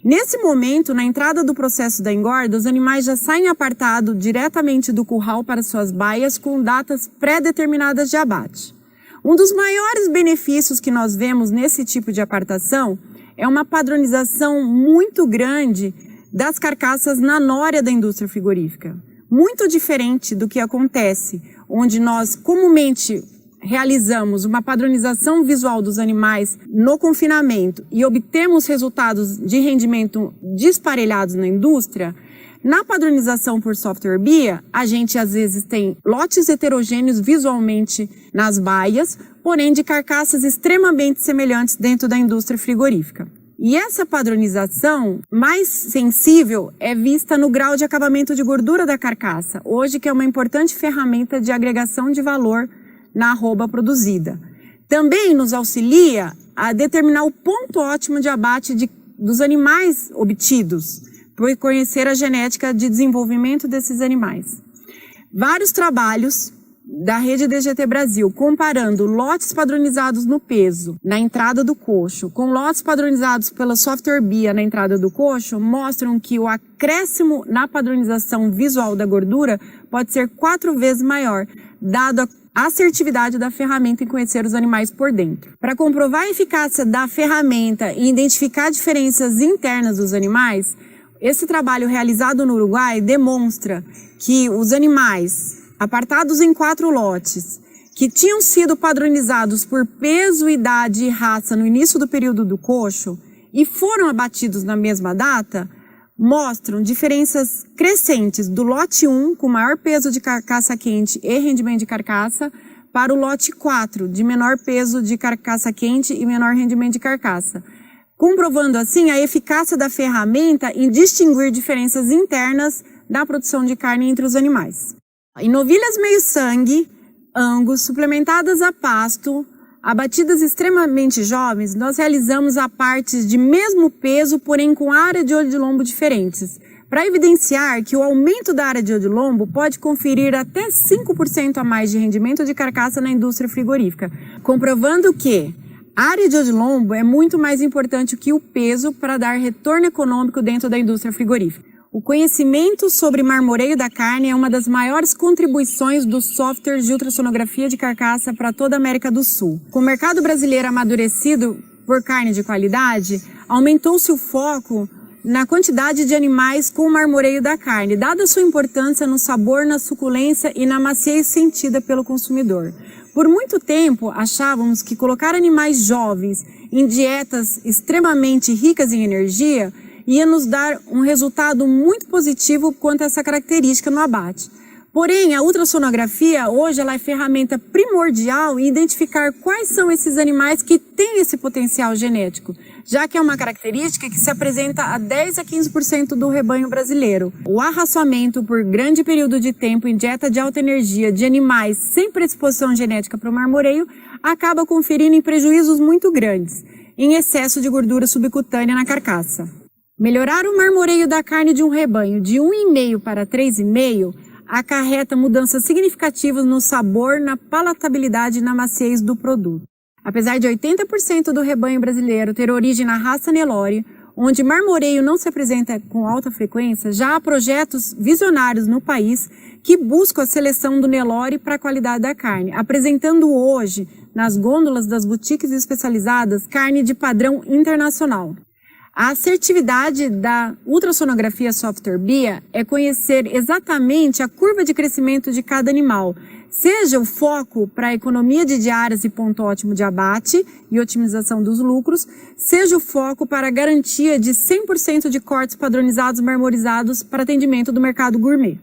S5: Nesse momento, na entrada do processo da engorda, os animais já saem apartados diretamente do curral para suas baias com datas pré-determinadas de abate. Um dos maiores benefícios que nós vemos nesse tipo de apartação é uma padronização muito grande das carcaças na nória da indústria frigorífica. Muito diferente do que acontece, onde nós comumente realizamos uma padronização visual dos animais no confinamento e obtemos resultados de rendimento desparelhados na indústria. Na padronização por software BIA, a gente às vezes tem lotes heterogêneos visualmente nas baias, porém de carcaças extremamente semelhantes dentro da indústria frigorífica. E essa padronização mais sensível é vista no grau de acabamento de gordura da carcaça, hoje que é uma importante ferramenta de agregação de valor na arroba produzida. Também nos auxilia a determinar o ponto ótimo de abate dos animais obtidos, por conhecer a genética de desenvolvimento desses animais. Vários trabalhos da rede DGT Brasil, comparando lotes padronizados no peso na entrada do coxo com lotes padronizados pela software BIA na entrada do coxo, mostram que o acréscimo na padronização visual da gordura pode ser 4 vezes maior, dado a assertividade da ferramenta em conhecer os animais por dentro. Para comprovar a eficácia da ferramenta e identificar diferenças internas dos animais, esse trabalho realizado no Uruguai demonstra que os animais apartados em 4 lotes, que tinham sido padronizados por peso, idade e raça no início do período do coxo e foram abatidos na mesma data, mostram diferenças crescentes do lote 1, com maior peso de carcaça quente e rendimento de carcaça, para o lote 4, de menor peso de carcaça quente e menor rendimento de carcaça, comprovando assim a eficácia da ferramenta em distinguir diferenças internas da produção de carne entre os animais. Em novilhas meio-sangue, angus, suplementadas a pasto, abatidas extremamente jovens, nós realizamos apartes de mesmo peso, porém com área de odilombo diferentes, para evidenciar que o aumento da área de odilombo pode conferir até 5% a mais de rendimento de carcaça na indústria frigorífica, comprovando que a área de odilombo é muito mais importante que o peso para dar retorno econômico dentro da indústria frigorífica. O conhecimento sobre marmoreio da carne é uma das maiores contribuições dos softwares de ultrassonografia de carcaça para toda a América do Sul. Com o mercado brasileiro amadurecido por carne de qualidade, aumentou-se o foco na quantidade de animais com marmoreio da carne, dada sua importância no sabor, na suculência e na maciez sentida pelo consumidor. Por muito tempo, achávamos que colocar animais jovens em dietas extremamente ricas em energia ia nos dar um resultado muito positivo quanto a essa característica no abate. Porém, a ultrassonografia hoje ela é ferramenta primordial em identificar quais são esses animais que têm esse potencial genético, já que é uma característica que se apresenta a 10 a 15% do rebanho brasileiro. O arraçoamento por grande período de tempo em dieta de alta energia de animais sem predisposição genética para o marmoreio acaba conferindo em prejuízos muito grandes, em excesso de gordura subcutânea na carcaça. Melhorar o marmoreio da carne de um rebanho de 1,5 para 3,5 acarreta mudanças significativas no sabor, na palatabilidade e na maciez do produto. Apesar de 80% do rebanho brasileiro ter origem na raça Nelore, onde marmoreio não se apresenta com alta frequência, já há projetos visionários no país que buscam a seleção do Nelore para a qualidade da carne, apresentando hoje, nas gôndolas das boutiques especializadas, carne de padrão internacional. A assertividade da ultrassonografia software BIA é conhecer exatamente a curva de crescimento de cada animal, seja o foco para a economia de diárias e ponto ótimo de abate e otimização dos lucros, seja o foco para a garantia de 100% de cortes padronizados marmorizados para atendimento do mercado gourmet.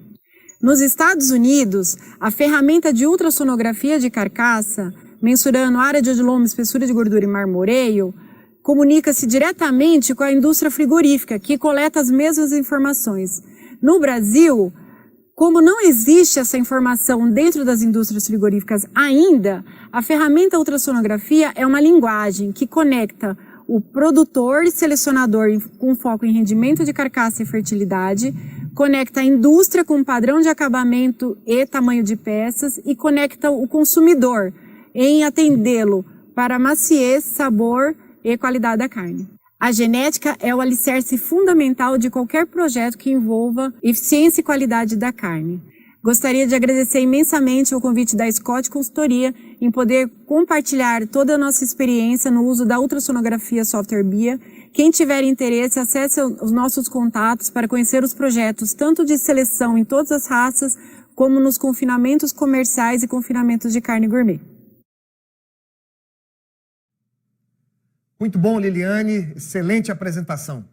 S5: Nos Estados Unidos, a ferramenta de ultrassonografia de carcaça, mensurando área de odiloma, espessura de gordura e marmoreio, comunica-se diretamente com a indústria frigorífica, que coleta as mesmas informações. No Brasil, como não existe essa informação dentro das indústrias frigoríficas ainda, a ferramenta ultrassonografia é uma linguagem que conecta o produtor e selecionador com foco em rendimento de carcaça e fertilidade, conecta a indústria com padrão de acabamento e tamanho de peças e conecta o consumidor em atendê-lo para maciez, sabor e qualidade da carne. A genética é o alicerce fundamental de qualquer projeto que envolva eficiência e qualidade da carne. Gostaria de agradecer imensamente o convite da Scott Consultoria em poder compartilhar toda a nossa experiência no uso da ultrassonografia software BIA. Quem tiver interesse, acesse os nossos contatos para conhecer os projetos tanto de seleção em todas as raças, como nos confinamentos comerciais e confinamentos de carne gourmet.
S1: Muito bom, Liliane, excelente apresentação.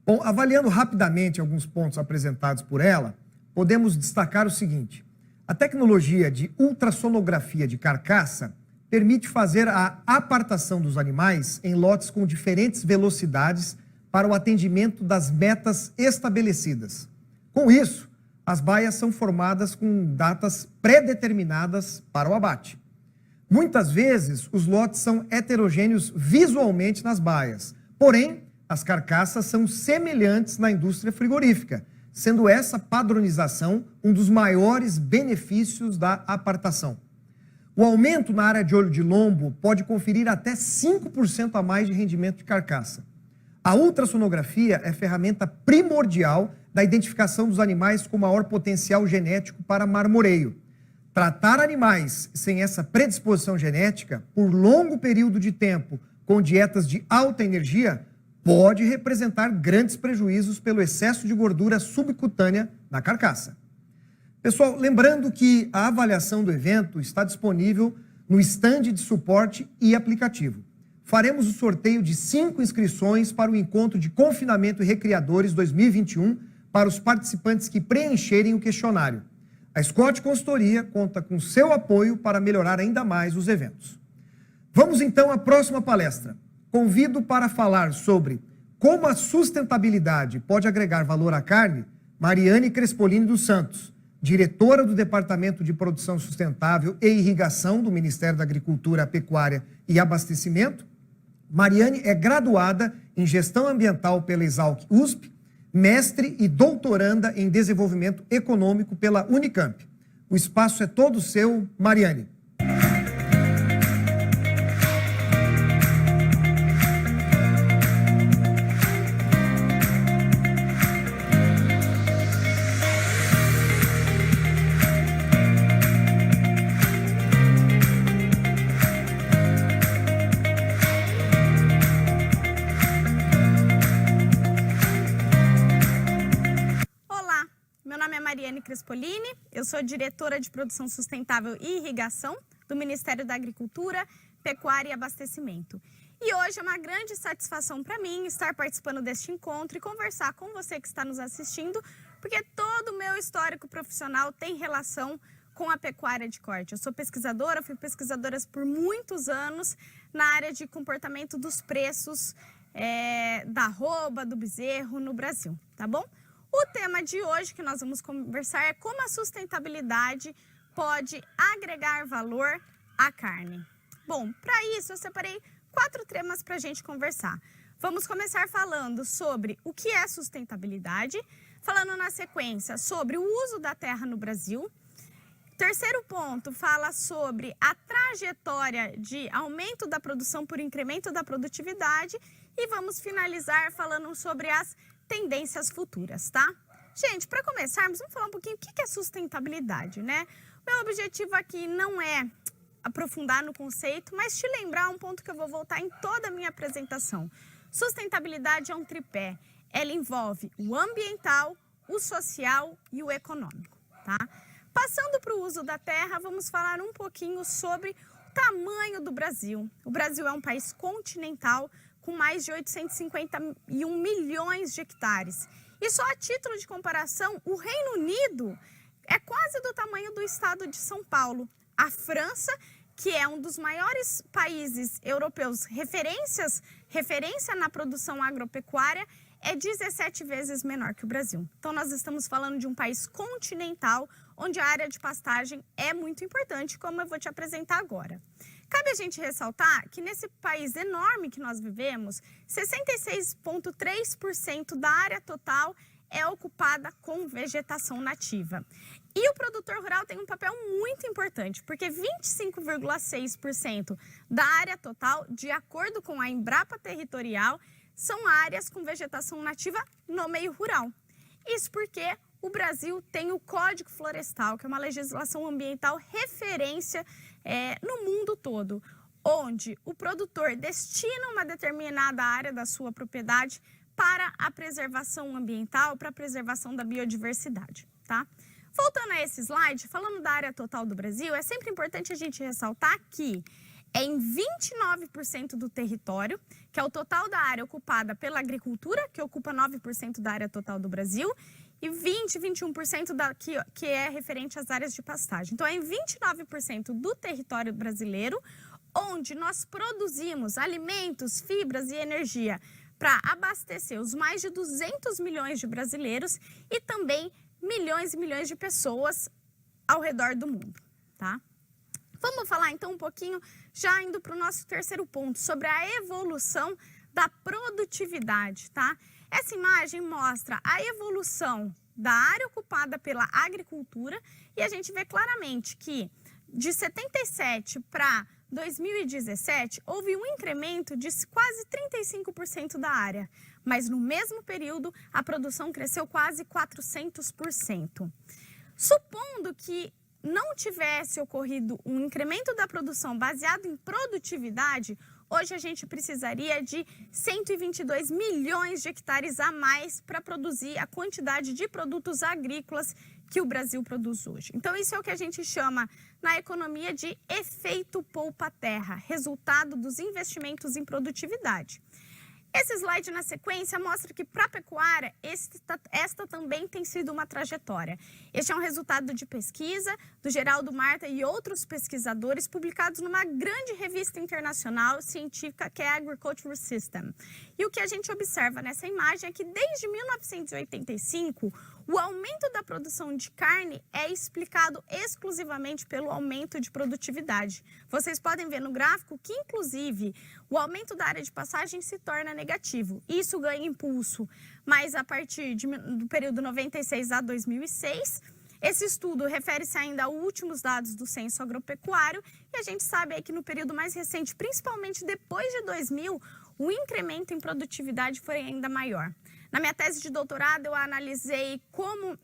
S1: Bom, avaliando rapidamente alguns pontos apresentados por ela, podemos destacar o seguinte: a tecnologia de ultrassonografia de carcaça permite fazer a apartação dos animais em lotes com diferentes velocidades para o atendimento das metas estabelecidas. Com isso, as baias são formadas com datas pré-determinadas para o abate. Muitas vezes, os lotes são heterogêneos visualmente nas baias, porém, as carcaças são semelhantes na indústria frigorífica, sendo essa padronização um dos maiores benefícios da apartação. O aumento na área de olho de lombo pode conferir até 5% a mais de rendimento de carcaça. A ultrassonografia é ferramenta primordial da identificação dos animais com maior potencial genético para marmoreio. Tratar animais sem essa predisposição genética por longo período de tempo com dietas de alta energia pode representar grandes prejuízos pelo excesso de gordura subcutânea na carcaça. Pessoal, lembrando que a avaliação do evento está disponível no estande de suporte e aplicativo. Faremos o sorteio de 5 inscrições para o encontro de confinamento e recriadores 2021 para os participantes que preencherem o questionário. A Scott Consultoria conta com seu apoio para melhorar ainda mais os eventos. Vamos então à próxima palestra. Convido para falar sobre como a sustentabilidade pode agregar valor à carne, Mariane Crespolini dos Santos, diretora do Departamento de Produção Sustentável e Irrigação do Ministério da Agricultura, Pecuária e Abastecimento. Mariane é graduada em Gestão Ambiental pela Exalc USP, mestre e doutoranda em Desenvolvimento Econômico pela Unicamp. O espaço é todo seu, Mariane.
S6: Mariane Crespolini, eu sou diretora de Produção Sustentável e Irrigação do Ministério da Agricultura, Pecuária e Abastecimento. E hoje é uma grande satisfação para mim estar participando deste encontro e conversar com você que está nos assistindo, porque todo o meu histórico profissional tem relação com a pecuária de corte. Eu sou pesquisadora, fui pesquisadora por muitos anos na área de comportamento dos preços da arroba, do bezerro no Brasil, tá bom? O tema de hoje que nós vamos conversar é como a sustentabilidade pode agregar valor à carne. Bom, para isso eu separei 4 temas para a gente conversar. Vamos começar falando sobre o que é sustentabilidade, falando na sequência sobre o uso da terra no Brasil. Terceiro ponto fala sobre a trajetória de aumento da produção por incremento da produtividade e vamos finalizar falando sobre as tendências futuras, tá? Gente, para começarmos, vamos falar um pouquinho o que é sustentabilidade, né? Meu objetivo aqui não é aprofundar no conceito, mas te lembrar um ponto que eu vou voltar em toda a minha apresentação. Sustentabilidade é um tripé. Ela envolve o ambiental, o social e o econômico, tá? Passando para o uso da terra, vamos falar um pouquinho sobre o tamanho do Brasil. O Brasil é um país continental com mais de 851 milhões de hectares. E só a título de comparação, o Reino Unido é quase do tamanho do estado de São Paulo. A França, que é um dos maiores países europeus referência na produção agropecuária, é 17 vezes menor que o Brasil. Então, nós estamos falando de um país continental, onde a área de pastagem é muito importante, como eu vou te apresentar agora. Cabe a gente ressaltar que nesse país enorme que nós vivemos, 66,3% da área total é ocupada com vegetação nativa. E o produtor rural tem um papel muito importante, porque 25,6% da área total, de acordo com a Embrapa Territorial, são áreas com vegetação nativa no meio rural. Isso porque o Brasil tem o Código Florestal, que é uma legislação ambiental referência no mundo todo, onde o produtor destina uma determinada área da sua propriedade para a preservação ambiental, para a preservação da biodiversidade, tá? Voltando a esse slide, falando da área total do Brasil, é sempre importante a gente ressaltar que é em 29% do território, que é o total da área ocupada pela agricultura, que ocupa 9% da área total do Brasil, e 21% que é referente às áreas de pastagem. Então, é em 29% do território brasileiro, onde nós produzimos alimentos, fibras e energia para abastecer os mais de 200 milhões de brasileiros e também milhões e milhões de pessoas ao redor do mundo, tá? Vamos falar então um pouquinho, já indo para o nosso terceiro ponto, sobre a evolução da produtividade, tá? Essa imagem mostra a evolução da área ocupada pela agricultura e a gente vê claramente que de 77 para 2017 houve um incremento de quase 35% da área, mas no mesmo período a produção cresceu quase 400%. Supondo que não tivesse ocorrido um incremento da produção baseado em produtividade, hoje a gente precisaria de 122 milhões de hectares a mais para produzir a quantidade de produtos agrícolas que o Brasil produz hoje. Então, isso é o que a gente chama na economia de efeito poupa-terra, resultado dos investimentos em produtividade. Esse slide na sequência mostra que para a pecuária, esta também tem sido uma trajetória. Este é um resultado de pesquisa do Geraldo Marta e outros pesquisadores publicados numa grande revista internacional científica que é a Agricultural System. E o que a gente observa nessa imagem é que desde 1985, o aumento da produção de carne é explicado exclusivamente pelo aumento de produtividade. Vocês podem ver no gráfico que, inclusive, o aumento da área de pastagem se torna negativo. Isso ganha impulso, mas a partir do período 96 a 2006, esse estudo refere-se ainda a últimos dados do Censo Agropecuário e a gente sabe aí que no período mais recente, principalmente depois de 2000, o incremento em produtividade foi ainda maior. Na minha tese de doutorado, eu analisei como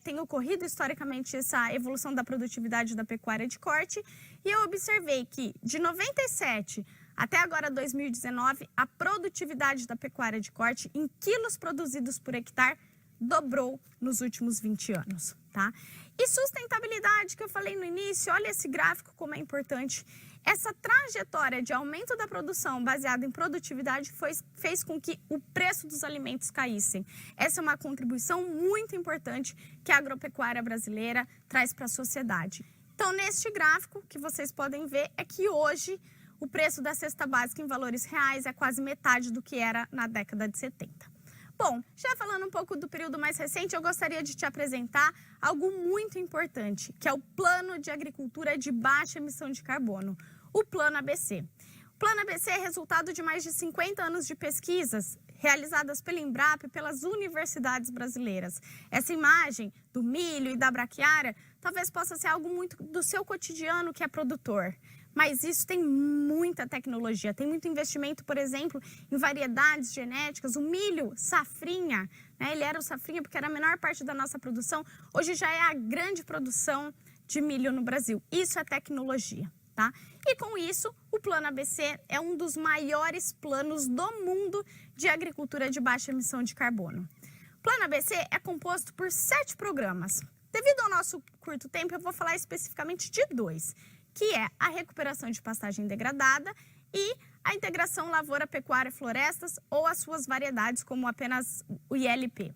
S6: tem ocorrido historicamente essa evolução da produtividade da pecuária de corte e eu observei que de 97 até agora 2019, a produtividade da pecuária de corte em quilos produzidos por hectare dobrou nos últimos 20 anos, tá? E sustentabilidade, que eu falei no início, olha esse gráfico como é importante. Essa trajetória de aumento da produção baseada em produtividade fez com que o preço dos alimentos caíssem. Essa é uma contribuição muito importante que a agropecuária brasileira traz para a sociedade. Então, neste gráfico, que vocês podem ver é que hoje o preço da cesta básica em valores reais é quase metade do que era na década de 70. Bom, já falando um pouco do período mais recente, eu gostaria de te apresentar algo muito importante, que é o Plano de Agricultura de Baixa Emissão de Carbono, o Plano ABC. O Plano ABC é resultado de mais de 50 anos de pesquisas realizadas pela Embrapa e pelas universidades brasileiras. Essa imagem do milho e da braquiária talvez possa ser algo muito do seu cotidiano que é produtor. Mas isso tem muita tecnologia, tem muito investimento, por exemplo, em variedades genéticas. O milho safrinha, né, ele era o safrinha porque era a menor parte da nossa produção, hoje já é a grande produção de milho no Brasil. Isso é tecnologia, tá? E com isso, o Plano ABC é um dos maiores planos do mundo de agricultura de baixa emissão de carbono. O Plano ABC é composto por 7 programas. Devido ao nosso curto tempo, eu vou falar especificamente de 2. Que é a recuperação de pastagem degradada e a integração lavoura-pecuária-florestas ou as suas variedades, como apenas o ILP.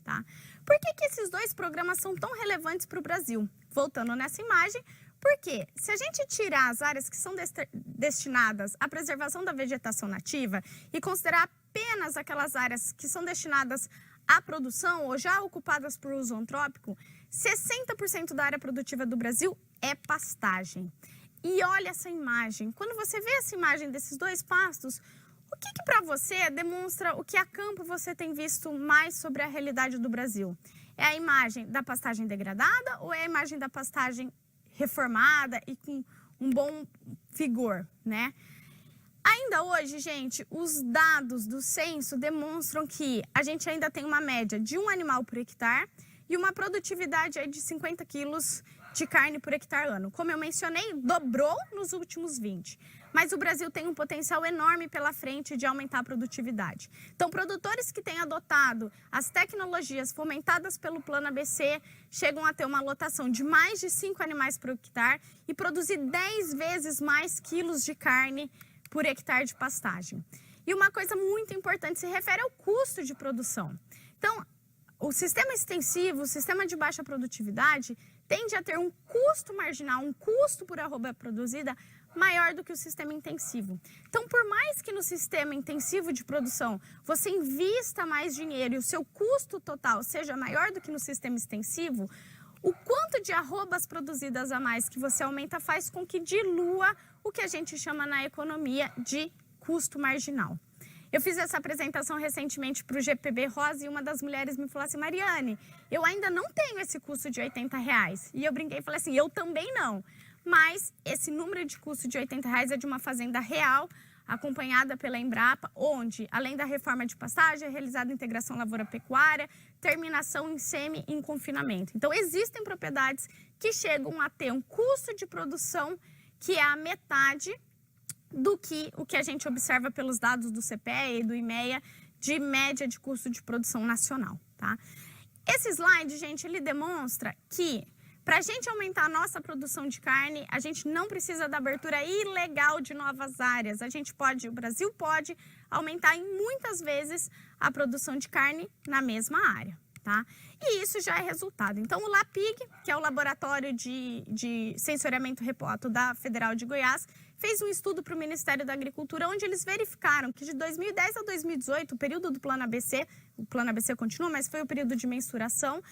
S6: Tá? Por que esses 2 programas são tão relevantes para o Brasil? Voltando nessa imagem, porque se a gente tirar as áreas que são destinadas à preservação da vegetação nativa e considerar apenas aquelas áreas que são destinadas à produção ou já ocupadas por uso antrópico, 60% da área produtiva do Brasil é pastagem. E olha essa imagem. Quando você vê essa imagem desses 2 pastos, o que para você demonstra o que a campo você tem visto mais sobre a realidade do Brasil? É a imagem da pastagem degradada ou é a imagem da pastagem reformada e com um bom vigor, né? Ainda hoje, gente, os dados do censo demonstram que a gente ainda tem uma média de 1 animal por hectare e uma produtividade aí de 50 quilos de carne por hectare ano. Como eu mencionei, dobrou nos últimos 20. Mas o Brasil tem um potencial enorme pela frente de aumentar a produtividade. Então, produtores que têm adotado as tecnologias fomentadas pelo Plano ABC chegam a ter uma lotação de mais de 5 animais por hectare e produzir 10 vezes mais quilos de carne por hectare de pastagem. E uma coisa muito importante se refere ao custo de produção. Então, o sistema extensivo, o sistema de baixa produtividade, tende a ter um custo marginal, um custo por arroba produzida maior do que o sistema intensivo. Então, por mais que no sistema intensivo de produção você invista mais dinheiro e o seu custo total seja maior do que no sistema extensivo, o quanto de arrobas produzidas a mais que você aumenta faz com que dilua o que a gente chama na economia de custo marginal. Eu fiz essa apresentação recentemente para o GPB Rosa e uma das mulheres me falou assim: Mariane, eu ainda não tenho esse custo de R$80. E eu brinquei e falei assim, eu também não. Mas esse número de custo de R$80 é de uma fazenda real, acompanhada pela Embrapa, onde, além da reforma de pastagem, é realizada a integração lavoura-pecuária, terminação em semi e em confinamento. Então, existem propriedades que chegam a ter um custo de produção que é a metade do que o que a gente observa pelos dados do CPEA e do IMEA de média de custo de produção nacional, tá? Esse slide, gente, ele demonstra que para a gente aumentar a nossa produção de carne, a gente não precisa da abertura ilegal de novas áreas. O Brasil pode aumentar em muitas vezes a produção de carne na mesma área, tá? E isso já é resultado. Então, o LAPIG, que é o Laboratório de Sensoriamento Remoto da Federal de Goiás, fez um estudo para o Ministério da Agricultura, onde eles verificaram que de 2010 a 2018, o período do Plano ABC, o Plano ABC continua, mas foi o período de mensuração,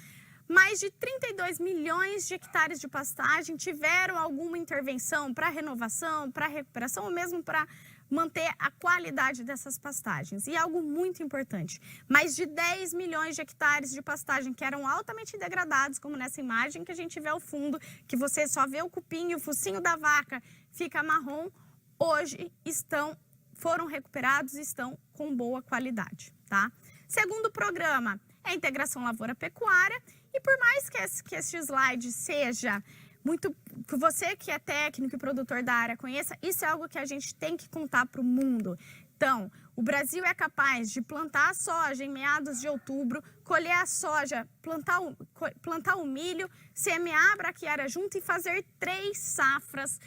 S6: mais de 32 milhões de hectares de pastagem tiveram alguma intervenção para renovação, para recuperação ou mesmo para manter a qualidade dessas pastagens. E algo muito importante, mais de 10 milhões de hectares de pastagem que eram altamente degradados, como nessa imagem que a gente vê ao fundo, que você só vê o cupim e o focinho da vaca fica marrom, hoje foram recuperados e estão com boa qualidade, tá? Segundo programa é a integração lavoura-pecuária. E por mais que esse slide seja muito, que você que é técnico e produtor da área conheça, isso é algo que a gente tem que contar para o mundo. Então, o Brasil é capaz de plantar a soja em meados de outubro, colher a soja, plantar o milho, semear a braquiária junto e fazer 3 safras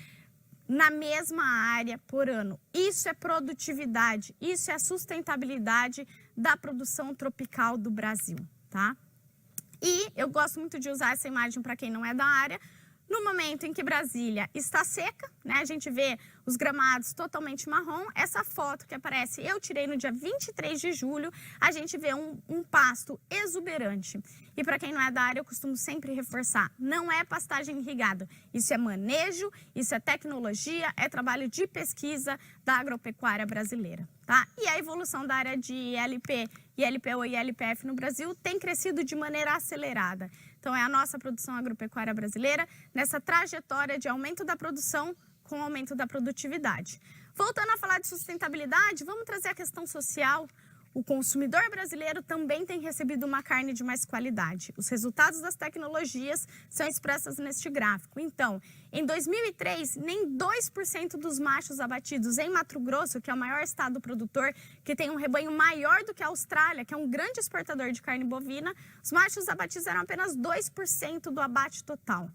S6: na mesma área por ano. Isso é produtividade, isso é sustentabilidade da produção tropical do Brasil, tá? E eu gosto muito de usar essa imagem para quem não é da área. No momento em que Brasília está seca, né, a gente vê os gramados totalmente marrom, essa foto que aparece, eu tirei no dia 23 de julho, a gente vê um pasto exuberante. E para quem não é da área, eu costumo sempre reforçar, não é pastagem irrigada, isso é manejo, isso é tecnologia, é trabalho de pesquisa da agropecuária brasileira, tá? E a evolução da área de ILP, ILPO e ILPF no Brasil tem crescido de maneira acelerada. Então, é a nossa produção agropecuária brasileira nessa trajetória de aumento da produção com aumento da produtividade. Voltando a falar de sustentabilidade, vamos trazer a questão social. O consumidor brasileiro também tem recebido uma carne de mais qualidade. Os resultados das tecnologias são expressos neste gráfico. Então, em 2003, nem 2% dos machos abatidos em Mato Grosso, que é o maior estado produtor, que tem um rebanho maior do que a Austrália, que é um grande exportador de carne bovina, os machos abatidos eram apenas 2% do abate total.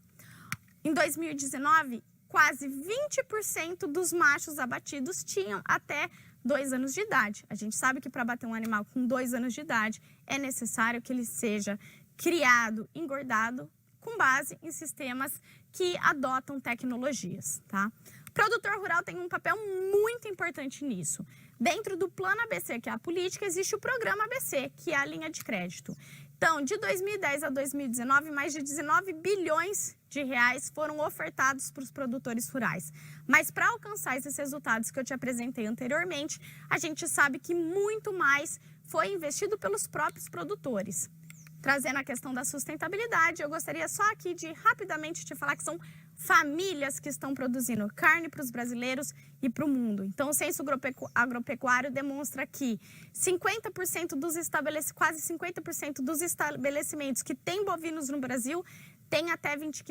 S6: Em 2019, quase 20% dos machos abatidos tinham até 2 anos de idade. A gente sabe que para abater um animal com 2 anos de idade é necessário que ele seja criado, engordado, com base em sistemas que adotam tecnologias, tá? O produtor rural tem um papel muito importante nisso. Dentro do Plano ABC, que é a política, existe o Programa ABC, que é a linha de crédito. Então, de 2010 a 2019, mais de 19 bilhões de reais foram ofertados para os produtores rurais. Mas para alcançar esses resultados que eu te apresentei anteriormente, a gente sabe que muito mais foi investido pelos próprios produtores. Trazendo a questão da sustentabilidade, eu gostaria só aqui de rapidamente te falar que são famílias que estão produzindo carne para os brasileiros e para o mundo. Então, o censo agropecuário demonstra que 50% quase 50% dos estabelecimentos que têm bovinos no Brasil têm até 20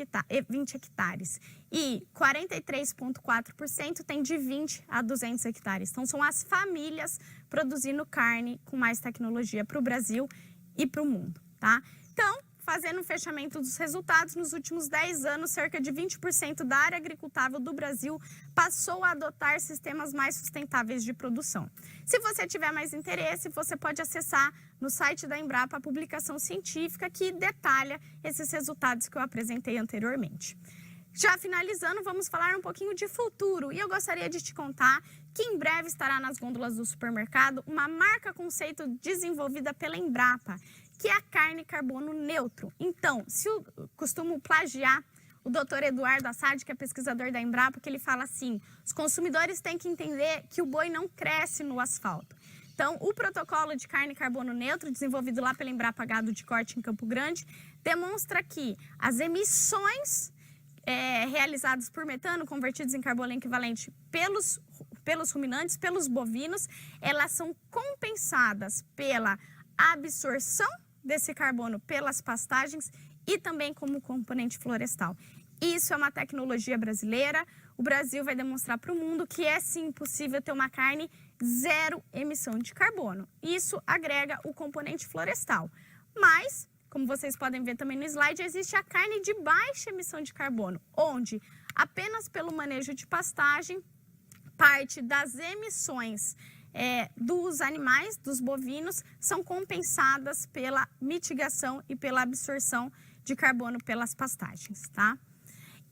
S6: hectares. E 43,4% tem de 20 a 200 hectares. Então, são as famílias produzindo carne com mais tecnologia para o Brasil e para o mundo, tá? Então, fazendo um fechamento dos resultados, nos últimos 10 anos, cerca de 20% da área agricultável do Brasil passou a adotar sistemas mais sustentáveis de produção. Se você tiver mais interesse, você pode acessar no site da Embrapa a publicação científica que detalha esses resultados que eu apresentei anteriormente. Já finalizando, vamos falar um pouquinho de futuro. E eu gostaria de te contar que em breve estará nas gôndolas do supermercado uma marca conceito desenvolvida pela Embrapa, que é a carne carbono neutro. Então, se eu costumo plagiar o Dr. Eduardo Assad, que é pesquisador da Embrapa, que ele fala assim, os consumidores têm que entender que o boi não cresce no asfalto. Então, o protocolo de carne carbono neutro, desenvolvido lá pela Embrapa Gado de Corte em Campo Grande, demonstra que as emissões realizadas por metano, convertidos em carbono equivalente pelos ruminantes, pelos bovinos, elas são compensadas pela absorção desse carbono pelas pastagens e também como componente florestal. Isso é uma tecnologia brasileira. O Brasil vai demonstrar para o mundo que é sim possível ter uma carne zero emissão de carbono. Isso agrega o componente florestal. Mas, como vocês podem ver também no slide, existe a carne de baixa emissão de carbono, onde apenas pelo manejo de pastagem, parte das emissões dos animais, dos bovinos, são compensadas pela mitigação e pela absorção de carbono pelas pastagens, tá?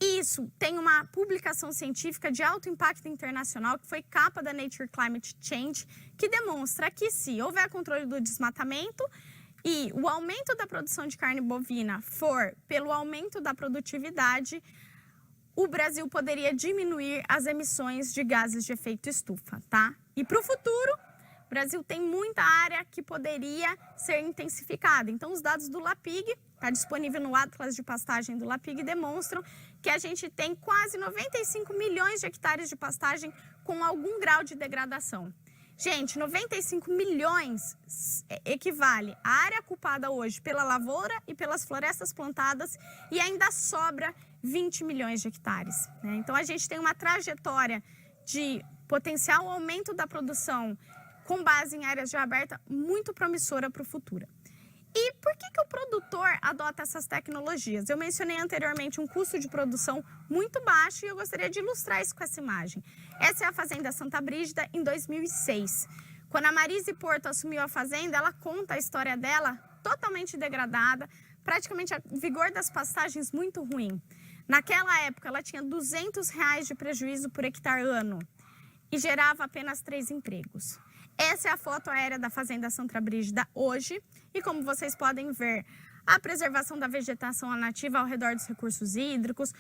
S6: Isso tem uma publicação científica de alto impacto internacional, que foi capa da Nature Climate Change, que demonstra que se houver controle do desmatamento e o aumento da produção de carne bovina for pelo aumento da produtividade, o Brasil poderia diminuir as emissões de gases de efeito estufa, tá? E para o futuro, o Brasil tem muita área que poderia ser intensificada. Então, os dados do LAPIG, está disponível no Atlas de Pastagem do LAPIG, demonstram que a gente tem quase 95 milhões de hectares de pastagem com algum grau de degradação. Gente, 95 milhões equivale à área ocupada hoje pela lavoura e pelas florestas plantadas e ainda sobra 20 milhões de hectares, né? Então, a gente tem uma trajetória de potencial aumento da produção com base em áreas de aberta muito promissora para o futuro. E por que o produtor adota essas tecnologias? Eu mencionei anteriormente um custo de produção muito baixo e eu gostaria de ilustrar isso com essa imagem. Essa é a Fazenda Santa Brígida em 2006. Quando a Marise Porto assumiu a fazenda, ela conta a história dela totalmente degradada, praticamente a vigor das pastagens muito ruim. Naquela época, ela tinha R$200 de prejuízo por hectare ano e gerava apenas 3 empregos. Essa é a foto aérea da Fazenda Santa Brígida hoje e, como vocês podem ver, a preservação da vegetação nativa ao redor dos recursos hídricos,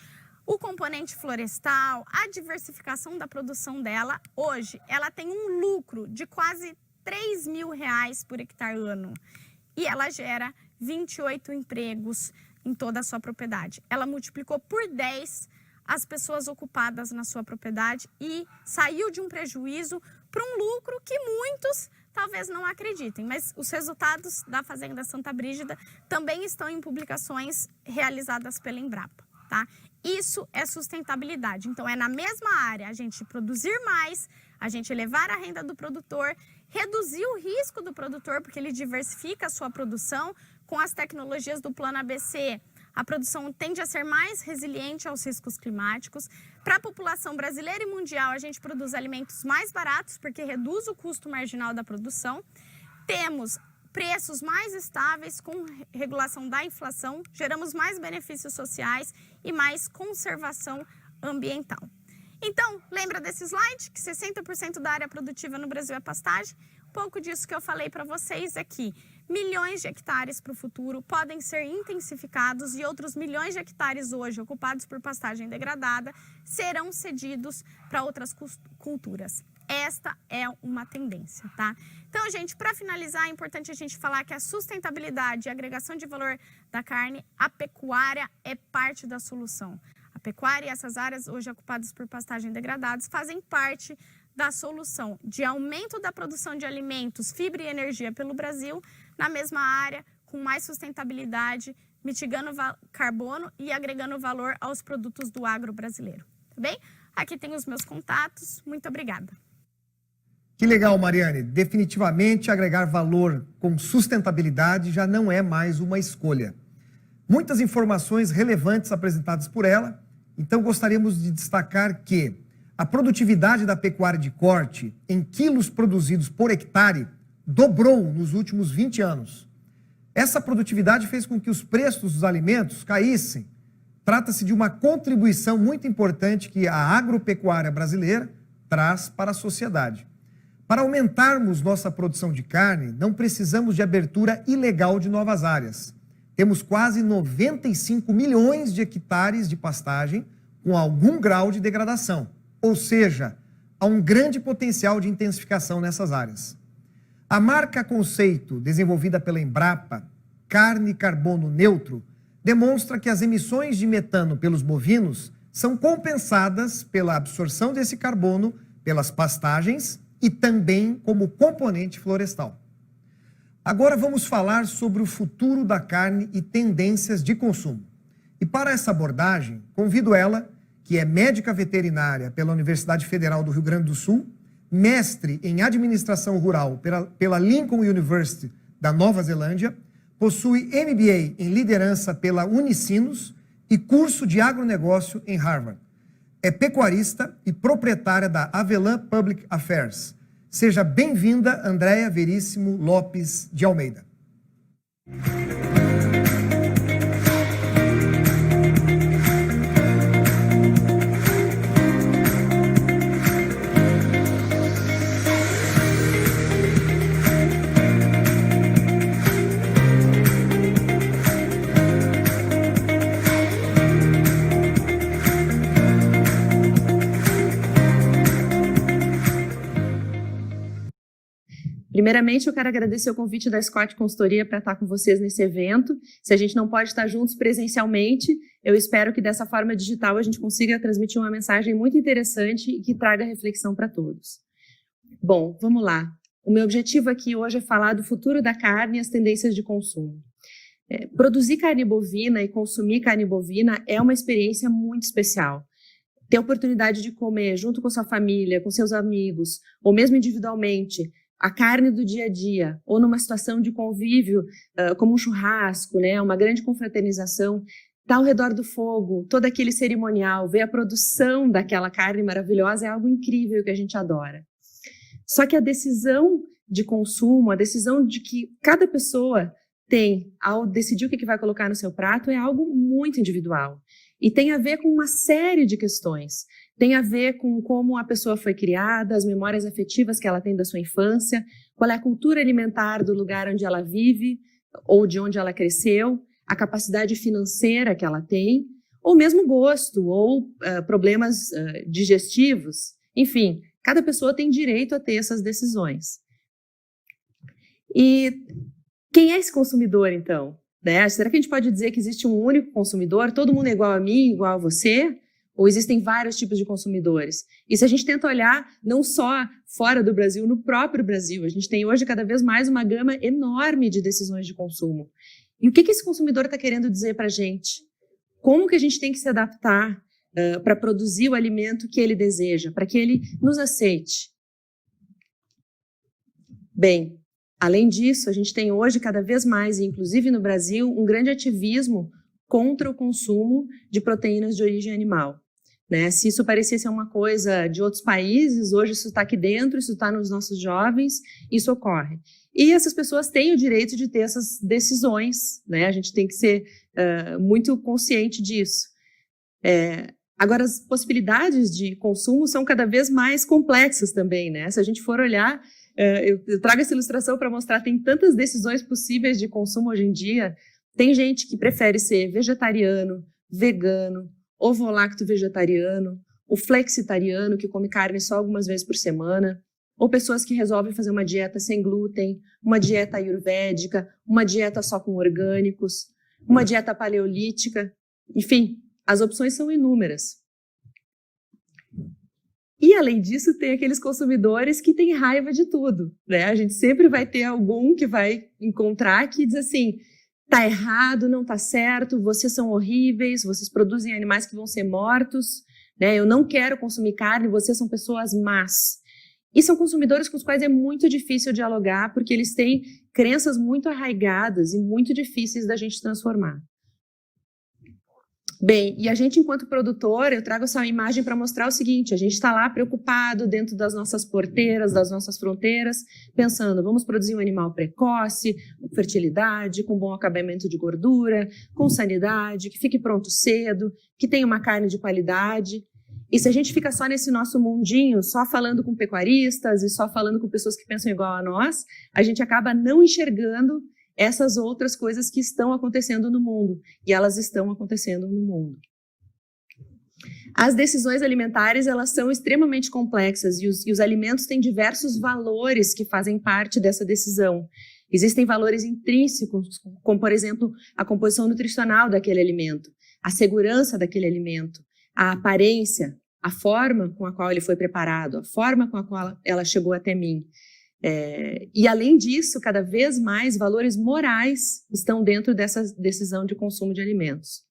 S6: o componente florestal, a diversificação da produção dela. Hoje, ela tem um lucro de quase R$3.000 por hectare ano e ela gera 28 empregos em toda a sua propriedade. Ela multiplicou por 10 as pessoas ocupadas na sua propriedade e saiu de um prejuízo para um lucro que muitos talvez não acreditem, mas os resultados da Fazenda Santa Brígida também estão em publicações realizadas pela Embrapa, tá? Isso é sustentabilidade. Então, é na mesma área a gente produzir mais, a gente elevar a renda do produtor, reduzir o risco do produtor, porque ele diversifica a sua produção. Com as tecnologias do Plano ABC, a produção tende a ser mais resiliente aos riscos climáticos. Para a população brasileira e mundial, a gente produz alimentos mais baratos, porque reduz o custo marginal da produção. Temos preços mais estáveis com regulação da inflação, geramos mais benefícios sociais e mais conservação ambiental. Então, lembra desse slide? Que 60% da área produtiva no Brasil é pastagem? Um pouco disso que eu falei para vocês aqui. Milhões de hectares para o futuro podem ser intensificados e outros milhões de hectares hoje ocupados por pastagem degradada serão cedidos para outras culturas. Esta é uma tendência, tá? Então, gente, para finalizar, é importante a gente falar que a sustentabilidade e a agregação de valor da carne, a pecuária é parte da solução. A pecuária e essas áreas hoje ocupadas por pastagem degradadas fazem parte da solução de aumento da produção de alimentos, fibra e energia pelo Brasil, na mesma área, com mais sustentabilidade, mitigando carbono e agregando valor aos produtos do agro brasileiro. Tá bem? Aqui tem os meus contatos. Muito obrigada.
S1: Que legal, Mariane. Definitivamente, agregar valor com sustentabilidade já não é mais uma escolha. Muitas informações relevantes apresentadas por ela, então gostaríamos de destacar que a produtividade da pecuária de corte em quilos produzidos por hectare dobrou nos últimos 20 anos. Essa produtividade fez com que os preços dos alimentos caíssem. Trata-se de uma contribuição muito importante que a agropecuária brasileira traz para a sociedade. Para aumentarmos nossa produção de carne, não precisamos de abertura ilegal de novas áreas. Temos quase 95 milhões de hectares de pastagem com algum grau de degradação, ou seja, há um grande potencial de intensificação nessas áreas. A marca conceito desenvolvida pela Embrapa, Carne Carbono Neutro, demonstra que as emissões de metano pelos bovinos são compensadas pela absorção desse carbono pelas pastagens e também como componente florestal. Agora vamos falar sobre o futuro da carne e tendências de consumo. E para essa abordagem, convido ela, que é médica veterinária pela Universidade Federal do Rio Grande do Sul, mestre em administração rural pela Lincoln University da Nova Zelândia, possui MBA em liderança pela Unicinos e curso de agronegócio em Harvard. É pecuarista e proprietária da Avelã Public Affairs. Seja bem-vinda, Andréia Veríssimo Lopes de Almeida.
S7: Primeiramente, eu quero agradecer o convite da Scott Consultoria para estar com vocês nesse evento. Se a gente não pode estar juntos presencialmente, eu espero que dessa forma digital a gente consiga transmitir uma mensagem muito interessante e que traga reflexão para todos. Bom, vamos lá. O meu objetivo aqui hoje é falar do futuro da carne e as tendências de consumo. Produzir carne bovina e consumir carne bovina é uma experiência muito especial. Ter a oportunidade de comer junto com sua família, com seus amigos, ou mesmo individualmente, a carne do dia a dia, ou numa situação de convívio, como um churrasco, né, uma grande confraternização, estar ao redor do fogo, todo aquele cerimonial, ver a produção daquela carne maravilhosa é algo incrível que a gente adora. Só que a decisão de consumo, a decisão de que cada pessoa tem ao decidir o que vai colocar no seu prato é algo muito individual. E tem a ver com uma série de questões. Tem a ver com como a pessoa foi criada, as memórias afetivas que ela tem da sua infância, qual é a cultura alimentar do lugar onde ela vive ou de onde ela cresceu, a capacidade financeira que ela tem, ou mesmo gosto, ou problemas digestivos. Enfim, cada pessoa tem direito a ter essas decisões. E quem é esse consumidor, então? Né? Será que a gente pode dizer que existe um único consumidor? Todo mundo é igual a mim, igual a você? Ou existem vários tipos de consumidores? E se a gente tenta olhar não só fora do Brasil, no próprio Brasil, a gente tem hoje cada vez mais uma gama enorme de decisões de consumo. E o que esse consumidor está querendo dizer para a gente? Como que a gente tem que se adaptar para produzir o alimento que ele deseja, para que ele nos aceite? Bem, além disso, a gente tem hoje cada vez mais, inclusive no Brasil, um grande ativismo contra o consumo de proteínas de origem animal. Né? Se isso parecia ser uma coisa de outros países, hoje isso está aqui dentro, isso está nos nossos jovens, isso ocorre. E essas pessoas têm o direito de ter essas decisões, né? A gente tem que ser muito consciente disso. Agora, as possibilidades de consumo são cada vez mais complexas também, né? Se a gente for olhar, eu trago essa ilustração para mostrar, tem tantas decisões possíveis de consumo hoje em dia. Tem gente que prefere ser vegetariano, vegano, ovo-lacto vegetariano, o flexitariano, que come carne só algumas vezes por semana, ou pessoas que resolvem fazer uma dieta sem glúten, uma dieta ayurvédica, uma dieta só com orgânicos, uma dieta paleolítica. Enfim, as opções são inúmeras. E, além disso, tem aqueles consumidores que têm raiva de tudo, né? A gente sempre vai ter algum que vai encontrar que diz assim, tá errado, não tá certo, vocês são horríveis, vocês produzem animais que vão ser mortos, né? Eu não quero consumir carne, vocês são pessoas más. E são consumidores com os quais é muito difícil dialogar, porque eles têm crenças muito arraigadas e muito difíceis da gente transformar. Bem, e a gente, enquanto produtor, eu trago essa imagem para mostrar o seguinte, a gente está lá preocupado dentro das nossas porteiras, das nossas fronteiras, pensando, vamos produzir um animal precoce, com fertilidade, com bom acabamento de gordura, com sanidade, que fique pronto cedo, que tenha uma carne de qualidade. E se a gente fica só nesse nosso mundinho, só falando com pecuaristas e só falando com pessoas que pensam igual a nós, a gente acaba não enxergando essas outras coisas que estão acontecendo no mundo. E elas estão acontecendo no mundo. As decisões alimentares, elas são extremamente complexas e os alimentos têm diversos valores que fazem parte dessa decisão. Existem valores intrínsecos, como, por exemplo, a composição nutricional daquele alimento, a segurança daquele alimento, a aparência, a forma com a qual ele foi preparado, a forma com a qual ela chegou até mim. E, além disso, cada vez mais valores morais estão dentro dessa decisão de consumo de alimentos.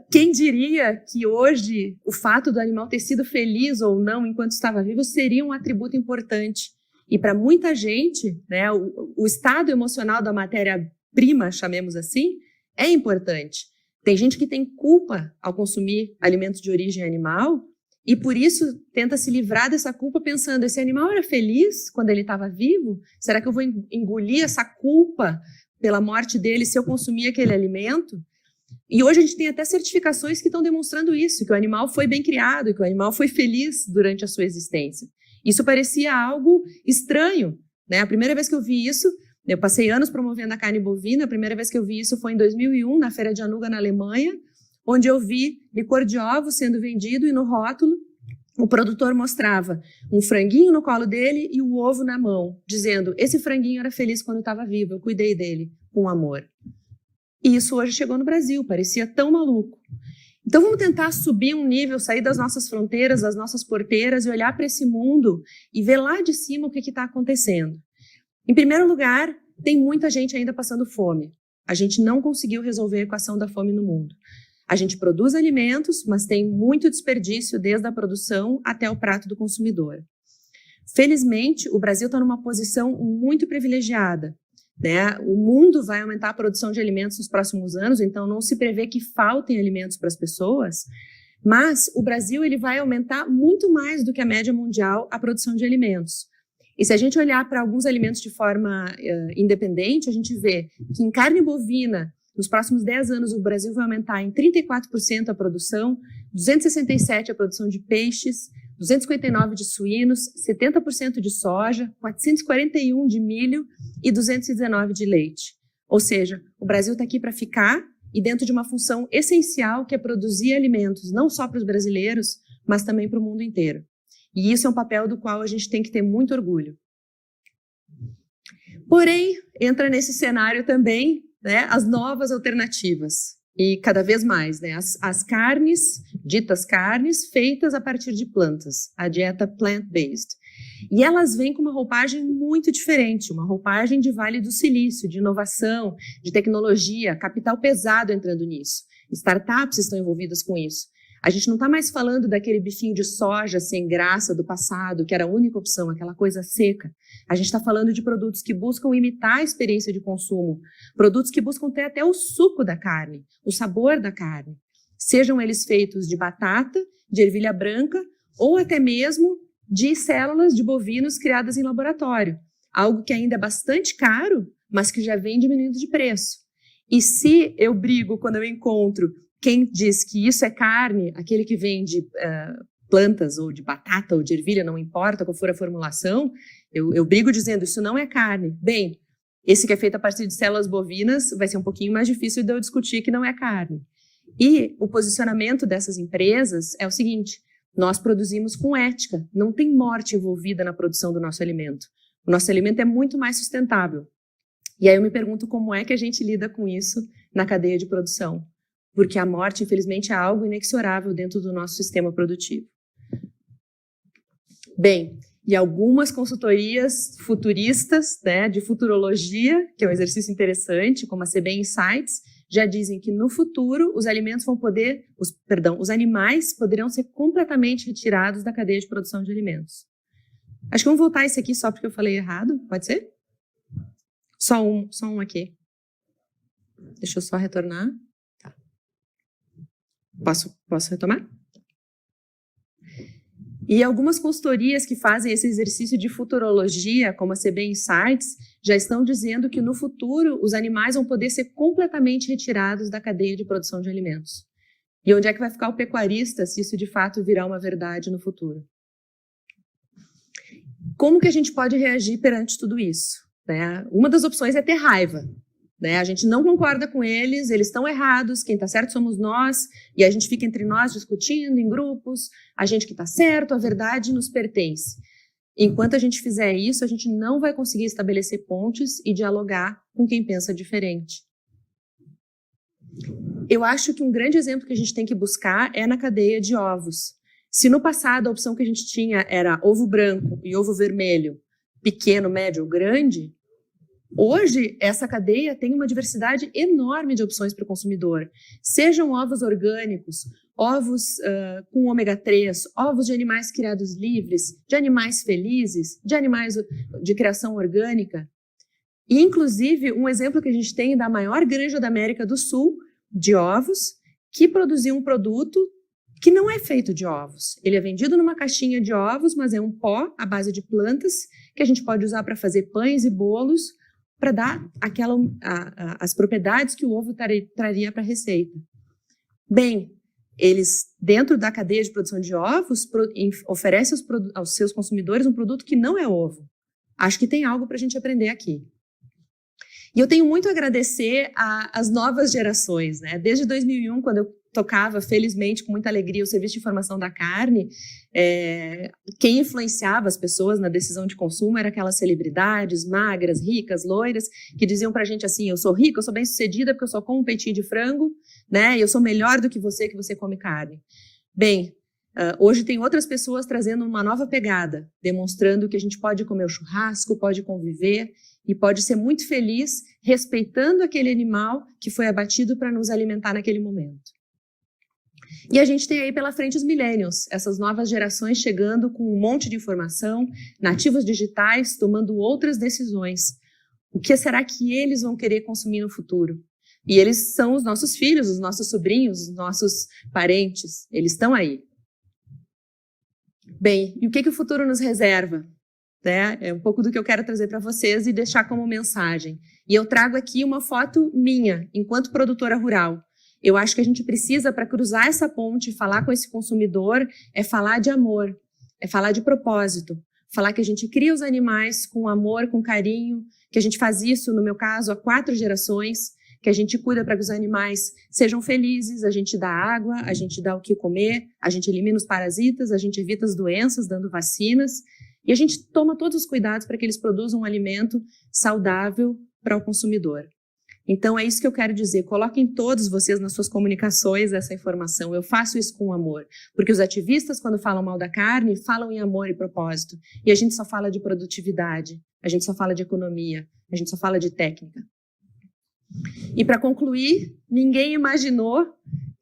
S7: Quem diria que hoje o fato do animal ter sido feliz ou não enquanto estava vivo seria um atributo importante. E para muita gente, né, o estado emocional da matéria-prima, chamemos assim, é importante. Tem gente que tem culpa ao consumir alimentos de origem animal e, por isso, tenta se livrar dessa culpa pensando, esse animal era feliz quando ele estava vivo? Será que eu vou engolir essa culpa pela morte dele se eu consumir aquele alimento? E hoje a gente tem até certificações que estão demonstrando isso, que o animal foi bem criado, que o animal foi feliz durante a sua existência. Isso parecia algo estranho, né? A primeira vez que eu vi isso, eu passei anos promovendo a carne bovina, a primeira vez que eu vi isso foi em 2001, na Feira de Anuga, na Alemanha, onde eu vi licor de ovo sendo vendido e no rótulo o produtor mostrava um franguinho no colo dele e o ovo na mão, dizendo, esse franguinho era feliz quando estava vivo, eu cuidei dele com amor. E isso hoje chegou no Brasil, parecia tão maluco. Então vamos tentar subir um nível, sair das nossas fronteiras, das nossas porteiras e olhar para esse mundo e ver lá de cima o que está acontecendo. Em primeiro lugar, tem muita gente ainda passando fome. A gente não conseguiu resolver a equação da fome no mundo. A gente produz alimentos, mas tem muito desperdício desde a produção até o prato do consumidor. Felizmente, o Brasil está numa posição muito privilegiada, né? O mundo vai aumentar a produção de alimentos nos próximos anos, então não se prevê que faltem alimentos para as pessoas, mas o Brasil ele vai aumentar muito mais do que a média mundial a produção de alimentos. E se a gente olhar para alguns alimentos de forma independente, a gente vê que em carne bovina, nos próximos 10 anos, o Brasil vai aumentar em 34% a produção, 267% a produção de peixes, 259% de suínos, 70% de soja, 441% de milho e 219% de leite. Ou seja, o Brasil está aqui para ficar e dentro de uma função essencial que é produzir alimentos, não só para os brasileiros, mas também para o mundo inteiro. E isso é um papel do qual a gente tem que ter muito orgulho. Porém, entra nesse cenário também, né, as novas alternativas. E cada vez mais, né, as carnes, ditas carnes, feitas a partir de plantas, a dieta plant-based. E elas vêm com uma roupagem muito diferente, uma roupagem de Vale do Silício, de inovação, de tecnologia, capital pesado entrando nisso. Startups estão envolvidas com isso. A gente não está mais falando daquele bifinho de soja sem graça do passado, que era a única opção, aquela coisa seca. A gente está falando de produtos que buscam imitar a experiência de consumo, produtos que buscam ter até o suco da carne, o sabor da carne. Sejam eles feitos de batata, de ervilha branca, ou até mesmo de células de bovinos criadas em laboratório. Algo que ainda é bastante caro, mas que já vem diminuindo de preço. E se eu brigo quando eu encontro quem diz que isso é carne, aquele que vem de plantas, ou de batata, ou de ervilha, não importa qual for a formulação, eu brigo dizendo isso não é carne. Bem, esse que é feito a partir de células bovinas vai ser um pouquinho mais difícil de eu discutir que não é carne. E o posicionamento dessas empresas é o seguinte: nós produzimos com ética, não tem morte envolvida na produção do nosso alimento. O nosso alimento é muito mais sustentável. E aí eu me pergunto como é que a gente lida com isso na cadeia de produção. Porque a morte, infelizmente, é algo inexorável dentro do nosso sistema produtivo. Bem, e algumas consultorias futuristas, né, de futurologia, que é um exercício interessante, como a CB Insights, já dizem que no futuro os animais poderão ser completamente retirados da cadeia de produção de alimentos. Acho que vamos voltar esse aqui só porque eu falei errado, pode ser? Só um aqui. Deixa eu só retornar. Posso retomar? E algumas consultorias que fazem esse exercício de futurologia, como a CB Insights, já estão dizendo que no futuro os animais vão poder ser completamente retirados da cadeia de produção de alimentos. E onde é que vai ficar o pecuarista se isso de fato virar uma verdade no futuro? Como que a gente pode reagir perante tudo isso? Né? Uma das opções é ter raiva. Né? A gente não concorda com eles estão errados, quem está certo somos nós, e a gente fica entre nós discutindo em grupos, a gente que está certo, a verdade nos pertence. Enquanto a gente fizer isso, a gente não vai conseguir estabelecer pontes e dialogar com quem pensa diferente. Eu acho que um grande exemplo que a gente tem que buscar é na cadeia de ovos. Se no passado a opção que a gente tinha era ovo branco e ovo vermelho, pequeno, médio ou grande, hoje essa cadeia tem uma diversidade enorme de opções para o consumidor. Sejam ovos orgânicos, ovos com ômega 3, ovos de animais criados livres, de animais felizes, de animais de criação orgânica. E, inclusive, um exemplo que a gente tem da maior granja da América do Sul de ovos, que produziu um produto que não é feito de ovos. Ele é vendido numa caixinha de ovos, mas é um pó à base de plantas que a gente pode usar para fazer pães e bolos, para dar as propriedades que o ovo traria para a receita. Bem, eles, dentro da cadeia de produção de ovos, oferecem aos seus consumidores um produto que não é ovo. Acho que tem algo para a gente aprender aqui. E eu tenho muito a agradecer às novas gerações, né? Desde 2001, quando eu tocava, felizmente, com muita alegria, o Serviço de Informação da Carne, quem influenciava as pessoas na decisão de consumo eram aquelas celebridades magras, ricas, loiras, que diziam pra gente assim: eu sou rica, eu sou bem-sucedida porque eu só como um peitinho de frango, né? E eu sou melhor do que você come carne. Bem, hoje tem outras pessoas trazendo uma nova pegada, demonstrando que a gente pode comer o churrasco, pode conviver e pode ser muito feliz respeitando aquele animal que foi abatido para nos alimentar naquele momento. E a gente tem aí pela frente os millennials, essas novas gerações chegando com um monte de informação, nativos digitais tomando outras decisões. O que será que eles vão querer consumir no futuro? E eles são os nossos filhos, os nossos sobrinhos, os nossos parentes, eles estão aí. Bem, e o que o futuro nos reserva? É um pouco do que eu quero trazer para vocês e deixar como mensagem. E eu trago aqui uma foto minha, enquanto produtora rural. Eu acho que a gente precisa, para cruzar essa ponte e falar com esse consumidor, é falar de amor, é falar de propósito, falar que a gente cria os animais com amor, com carinho, que a gente faz isso, no meu caso, há 4 gerações, que a gente cuida para que os animais sejam felizes, a gente dá água, a gente dá o que comer, a gente elimina os parasitas, a gente evita as doenças dando vacinas, e a gente toma todos os cuidados para que eles produzam um alimento saudável para o consumidor. Então, é isso que eu quero dizer. Coloquem todos vocês nas suas comunicações essa informação. Eu faço isso com amor. Porque os ativistas, quando falam mal da carne, falam em amor e propósito. E a gente só fala de produtividade, a gente só fala de economia, a gente só fala de técnica. E para concluir, ninguém imaginou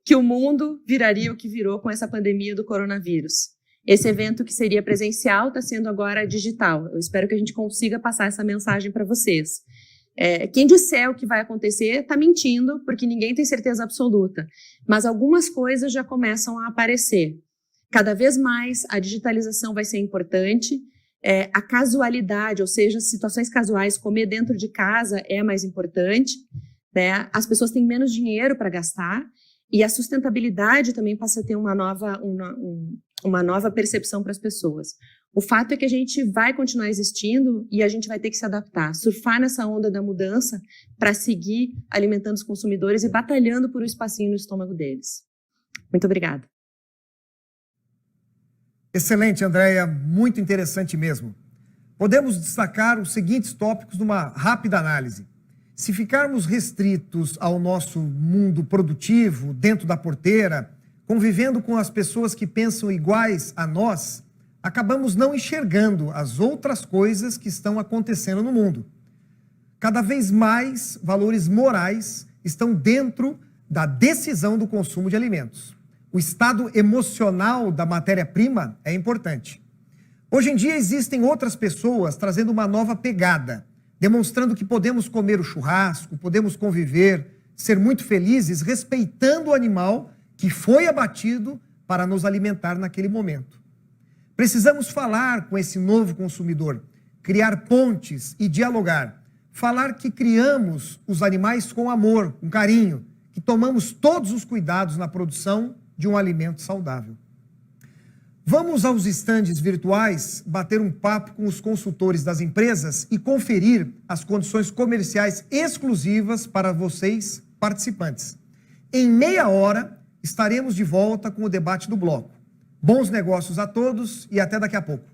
S7: que o mundo viraria o que virou com essa pandemia do coronavírus. Esse evento que seria presencial está sendo agora digital. Eu espero que a gente consiga passar essa mensagem para vocês. Quem disser o que vai acontecer está mentindo, porque ninguém tem certeza absoluta. Mas algumas coisas já começam a aparecer. Cada vez mais a digitalização vai ser importante. A casualidade, ou seja, situações casuais, comer dentro de casa é mais importante. Né? As pessoas têm menos dinheiro para gastar. E a sustentabilidade também passa a ter uma nova percepção para as pessoas. O fato é que a gente vai continuar existindo e a gente vai ter que se adaptar, surfar nessa onda da mudança para seguir alimentando os consumidores e batalhando por um espacinho no estômago deles. Muito obrigada.
S1: Excelente, Andréia, muito interessante mesmo. Podemos destacar os seguintes tópicos numa rápida análise. Se ficarmos restritos ao nosso mundo produtivo, dentro da porteira, convivendo com as pessoas que pensam iguais a nós, acabamos não enxergando as outras coisas que estão acontecendo no mundo. Cada vez mais valores morais estão dentro da decisão do consumo de alimentos. O estado emocional da matéria-prima é importante. Hoje em dia existem outras pessoas trazendo uma nova pegada, demonstrando que podemos comer o churrasco, podemos conviver, ser muito felizes, respeitando o animal que foi abatido para nos alimentar naquele momento. Precisamos falar com esse novo consumidor, criar pontes e dialogar. Falar que criamos os animais com amor, com carinho, que tomamos todos os cuidados na produção de um alimento saudável. Vamos aos estandes virtuais bater um papo com os consultores das empresas e conferir as condições comerciais exclusivas para vocês, participantes. Em meia hora, estaremos de volta com o debate do bloco. Bons negócios a todos e até daqui a pouco.